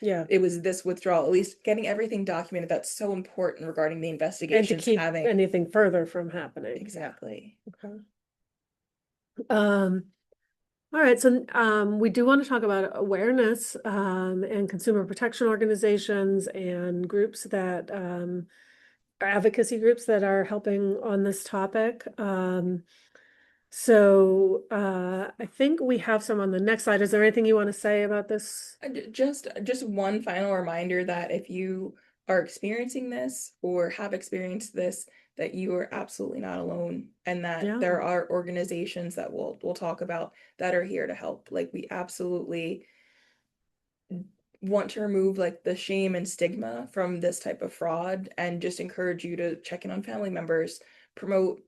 Speaker 1: Yeah.
Speaker 2: it was this withdrawal, at least getting everything documented. That's so important regarding the
Speaker 1: And to
Speaker 2: investigations
Speaker 1: keep
Speaker 2: having.
Speaker 1: anything further from happening. Yeah.
Speaker 2: Exactly.
Speaker 1: Okay. Um, all right, so we do want to talk about awareness and consumer protection organizations and groups that advocacy groups that are helping on this topic. I think we have some on the next slide. Is there anything you want to say about this?
Speaker 2: Just one final reminder that if you are experiencing this or have experienced this, that you are absolutely not alone, and that
Speaker 1: Yeah.
Speaker 2: there are organizations that we'll talk about that are here to help. Like, we absolutely want to remove like the shame and stigma from this type of fraud, and just encourage you to check in on family members, promote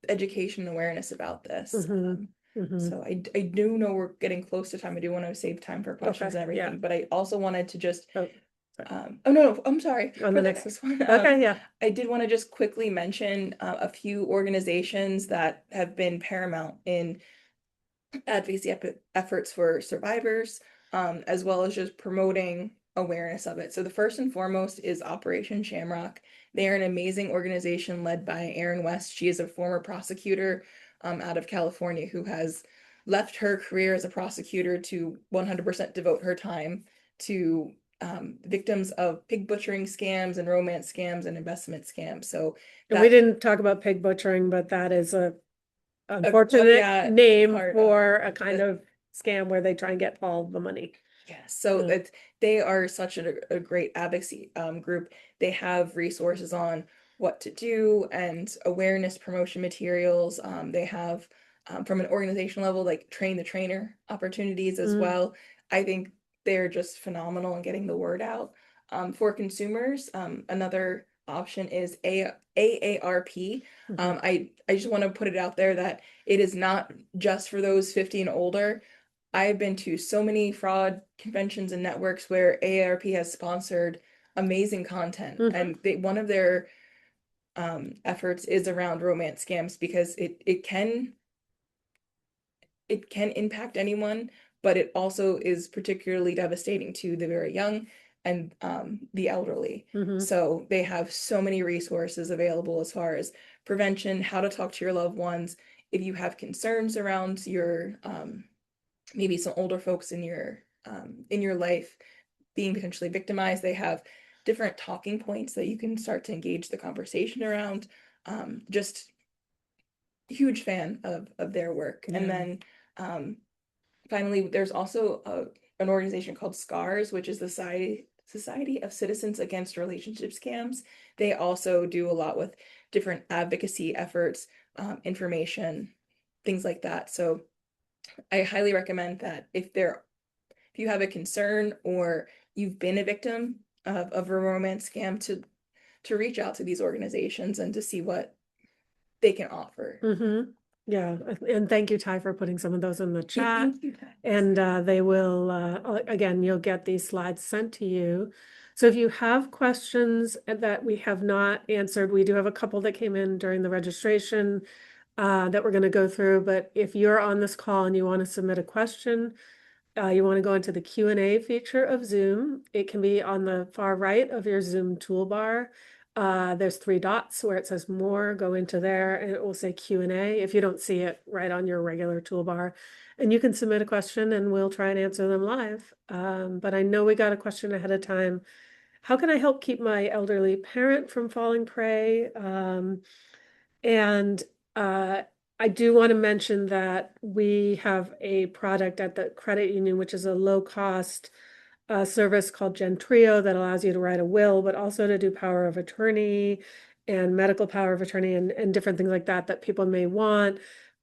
Speaker 2: education and awareness about this.
Speaker 1: Mm-hmm. Mm-hmm.
Speaker 2: So I do know we're getting close to time. I do want to save time for questions
Speaker 1: Okay.
Speaker 2: and
Speaker 1: Yeah.
Speaker 2: everything, but I also wanted to just
Speaker 1: Oh, sorry.
Speaker 2: oh no, I'm sorry
Speaker 1: On
Speaker 2: for
Speaker 1: the
Speaker 2: the
Speaker 1: next
Speaker 2: next
Speaker 1: one.
Speaker 2: one.
Speaker 1: Okay. Yeah.
Speaker 2: I did want to just quickly mention a few organizations that have been paramount in advocacy efforts for survivors, as well as just promoting awareness of it. So the first and foremost is Operation Shamrock. They are an amazing organization led by Erin West. She is a former prosecutor out of California who has left her career as a prosecutor to 100% devote her time to victims of pig butchering scams and romance scams and investment scams. So
Speaker 1: And we
Speaker 2: that
Speaker 1: didn't talk about pig butchering, but that is a
Speaker 2: a
Speaker 1: unfortunate
Speaker 2: caveat
Speaker 1: name
Speaker 2: part of
Speaker 1: for a kind
Speaker 2: the.
Speaker 1: of scam where they try and get all the money.
Speaker 2: Yeah, so
Speaker 1: Yeah.
Speaker 2: they are such a great advocacy group. They have resources on what to do and awareness promotion materials. They have from an organizational level, like train the trainer opportunities as
Speaker 1: Mm,
Speaker 2: well. I think they're just phenomenal in getting the word out. For consumers, another option is AARP.
Speaker 1: mhm.
Speaker 2: I just want to put it out there that it is not just for those 50 and older. I've been to so many fraud conventions and networks where AARP has sponsored amazing content,
Speaker 1: Mhm.
Speaker 2: and one of their efforts is around romance scams, because it can impact anyone, but it also is particularly devastating to the very young and the elderly.
Speaker 1: Mhm.
Speaker 2: So they have so many resources available as far as prevention, how to talk to your loved ones. If you have concerns around your maybe some older folks in your life being potentially victimized, they have different talking points that you can start to engage the conversation around. Just huge fan of their work. And
Speaker 1: Yeah.
Speaker 2: then finally, there's also an organization called SCARS, which is the Society of Citizens Against Relationship Scams. They also do a lot with different advocacy efforts, information, things like that. So I highly recommend that if you have a concern or you've been a victim of a romance scam, to reach out to these organizations and to see what they can offer.
Speaker 1: Mm-hmm. Yeah, and thank you, Ty, for putting some of those in the chat.
Speaker 2: Thank you, guys.
Speaker 1: And they will, again, you'll get these slides sent to you. So if you have questions that we have not answered, we do have a couple that came in during the registration that we're going to go through. But if you're on this call and you want to submit a question, you want to go into the Q&A feature of Zoom. It can be on the far right of your Zoom toolbar. There's three dots where it says more. Go into there and it will say Q&A if you don't see it right on your regular toolbar. And you can submit a question and we'll try and answer them live. But I know we got a question ahead of time. How can I help keep my elderly parent from falling prey? And uh, I do want to mention that we have a product at the credit union, which is a low cost service called Gentrio that allows you to write a will, but also to do power of attorney and medical power of attorney and different things like that that people may want.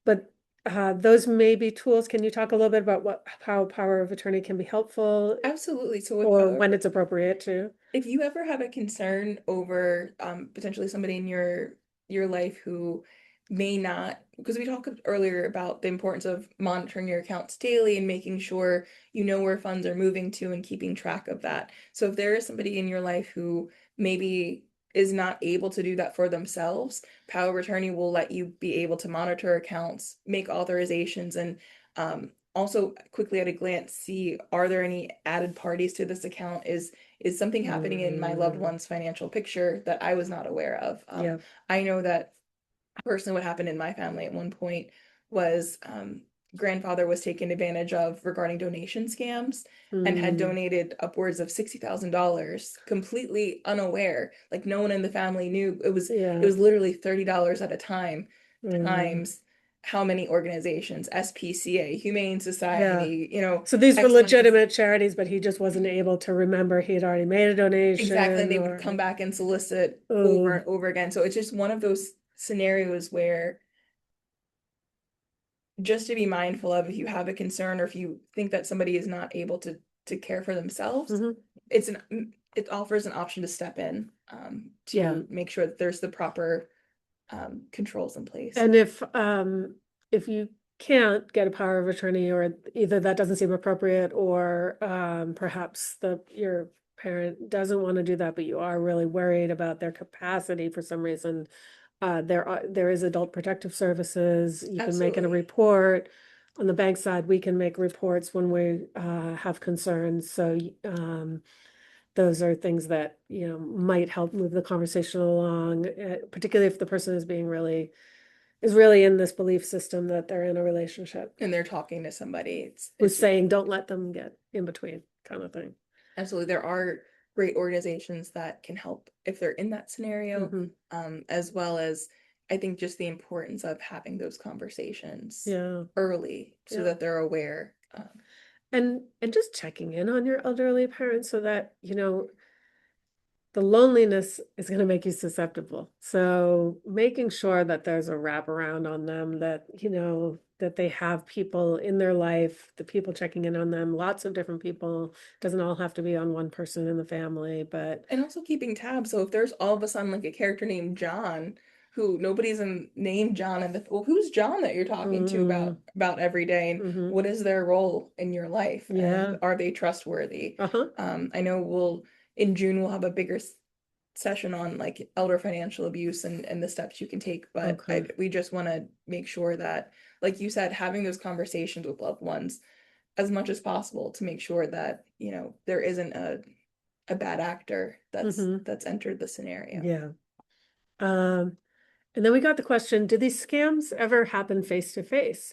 Speaker 1: But those may be tools. Can you talk a little bit about how power of attorney can be helpful
Speaker 2: Absolutely. So if
Speaker 1: or when it's appropriate to?
Speaker 2: if you ever have a concern over potentially somebody in your life who may not, because we talked earlier about the importance of monitoring your accounts daily and making sure you know where funds are moving to and keeping track of that. So if there is somebody in your life who maybe is not able to do that for themselves, power of attorney will let you be able to monitor accounts, make authorizations, and also quickly at a glance see, are there any added parties to this account? Is something happening in my loved
Speaker 1: Mm,
Speaker 2: one's financial picture that I was not aware of?
Speaker 1: yeah.
Speaker 2: I know that personally what happened in my family at one point was grandfather was taken advantage of regarding donation scams and had
Speaker 1: Mm,
Speaker 2: donated upwards of $60,000 completely unaware. Like no one in the family knew. It
Speaker 1: yeah.
Speaker 2: was literally $30 at a time
Speaker 1: Mm,
Speaker 2: times how many organizations, SPCA, Humane
Speaker 1: yeah.
Speaker 2: Society,
Speaker 1: So these were
Speaker 2: X, Y, and Z.
Speaker 1: legitimate charities, but he just wasn't able to remember he had already made a
Speaker 2: Exactly. And
Speaker 1: donation
Speaker 2: they would
Speaker 1: or,
Speaker 2: come back and solicit over
Speaker 1: oh,
Speaker 2: and over again. So it's just one of those scenarios where just to be mindful of, if you have a concern or if you think that somebody is not able to care for themselves,
Speaker 1: mhm,
Speaker 2: it offers an option to step in
Speaker 1: yeah.
Speaker 2: to make sure that there's the proper controls in place.
Speaker 1: And if you can't get a power of attorney, or either that doesn't seem appropriate, or perhaps your parent doesn't want to do that, but you are really worried about their capacity for some reason, there is adult protective services. You can make in a
Speaker 2: Absolutely.
Speaker 1: report. On the bank side, we can make reports when we have concerns. So those are things that, might help move the conversation along, particularly if the person is really in this belief system that they're in a relationship,
Speaker 2: And they're talking to somebody.
Speaker 1: who's
Speaker 2: It's
Speaker 1: saying, don't let them get in between, kind of thing.
Speaker 2: absolutely, there are great organizations that can help if they're in that scenario,
Speaker 1: Hmm.
Speaker 2: as well as I think just the importance of having those conversations
Speaker 1: Yeah,
Speaker 2: early so
Speaker 1: yeah.
Speaker 2: that they're aware.
Speaker 1: And just checking in on your elderly parents so that, the loneliness is going to make you susceptible. So making sure that there's a wraparound on them, that, that they have people in their life, the people checking in on them, lots of different people, doesn't all have to be on one person in the family, but
Speaker 2: And also keeping tabs. So if there's all of a sudden like a character named John, who nobody's in named John, and well, who's John that you're talking to
Speaker 1: mm,
Speaker 2: about every day, and
Speaker 1: hmm,
Speaker 2: what is their role in your life, and
Speaker 1: yeah,
Speaker 2: are they trustworthy?
Speaker 1: uh-huh,
Speaker 2: I know we'll in June we'll have a bigger session on like elder financial abuse and the steps you can take, but
Speaker 1: okay.
Speaker 2: we just want to make sure that, like you said, having those conversations with loved ones as much as possible to make sure that there isn't a bad actor
Speaker 1: Hmm.
Speaker 2: that's entered the scenario.
Speaker 1: Yeah. Um, And then we got the question, do these scams ever happen face to face?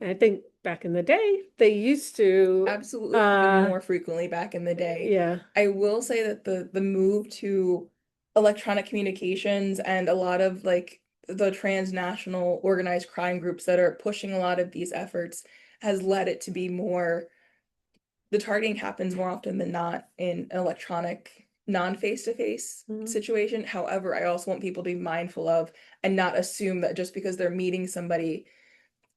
Speaker 1: And I think back in the day, they used to,
Speaker 2: Absolutely happen more frequently back in the day.
Speaker 1: yeah.
Speaker 2: I will say that the move to electronic communications and a lot of like the transnational organized crime groups that are pushing a lot of these efforts has led it to be more, the targeting happens more often than not in an electronic non-face-to-face
Speaker 1: Mhm.
Speaker 2: situation. However, I also want people to be mindful of and not assume that just because they're meeting somebody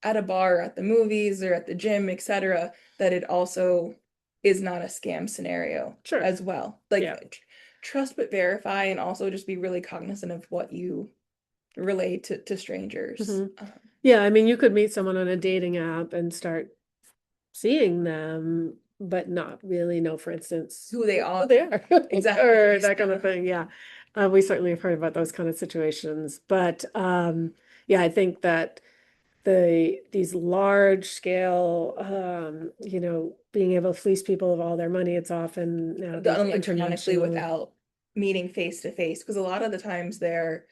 Speaker 2: at a bar, at the movies, or at the gym, etc., that it also is not a scam scenario
Speaker 1: Sure.
Speaker 2: as well. Like
Speaker 1: Yeah.
Speaker 2: trust but verify, and also just be really cognizant of what you relay to strangers.
Speaker 1: Hmm. Yeah. I mean, you could meet someone on a dating app and start seeing them, but not really know, for instance,
Speaker 2: Who they
Speaker 1: who
Speaker 2: are.
Speaker 1: they are or
Speaker 2: Exactly.
Speaker 1: that kind of thing. Yeah. We certainly have heard about those kind of situations. But yeah, I think that these large scale, being able to fleece people of all their money, it's often now these
Speaker 2: Done electronically
Speaker 1: international.
Speaker 2: without meeting face to face, because a lot of the times they're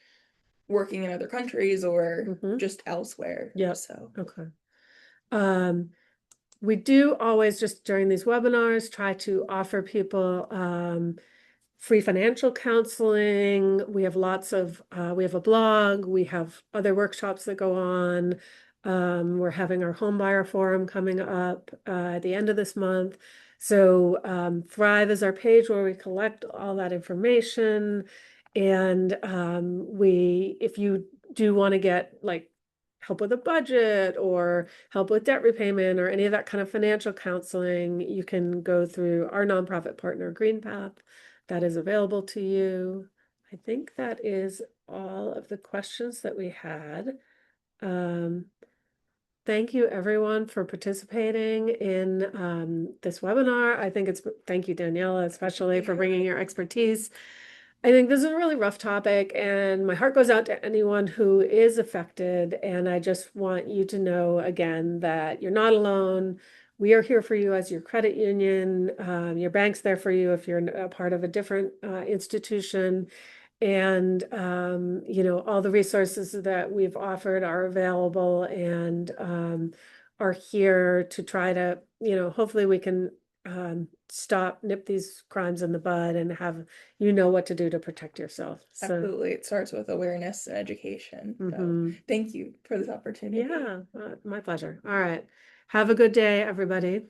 Speaker 2: working in other countries or
Speaker 1: Hmm.
Speaker 2: just elsewhere.
Speaker 1: Yep.
Speaker 2: So
Speaker 1: Okay. Um, we do always, just during these webinars, try to offer people free financial counseling. We have a blog, we have other workshops that go on. We're having our home buyer forum coming up at the end of this month. So Thrive is our page where we collect all that information. And if you do want to get like help with a budget or help with debt repayment or any of that kind of financial counseling, you can go through our nonprofit partner, Green Path, that is available to you. I think that is all of the questions that we had. Um, Thank you everyone for participating in this webinar. Thank you, Daniela, especially for
Speaker 2: Yeah,
Speaker 1: bringing your expertise. I think this is a really rough topic, and my heart goes out to anyone who is affected. And I just want you to know again that you're not alone. We are here for you as your credit union. Your bank's there for you if you're a part of a different institution. And all the resources that we've offered are available and are here to try to, hopefully we can nip these crimes in the bud and have what to do to protect yourself. So,
Speaker 2: absolutely. It starts with awareness and education. So
Speaker 1: mhm.
Speaker 2: thank you for this opportunity.
Speaker 1: Yeah, my pleasure. All right. Have a good day, everybody.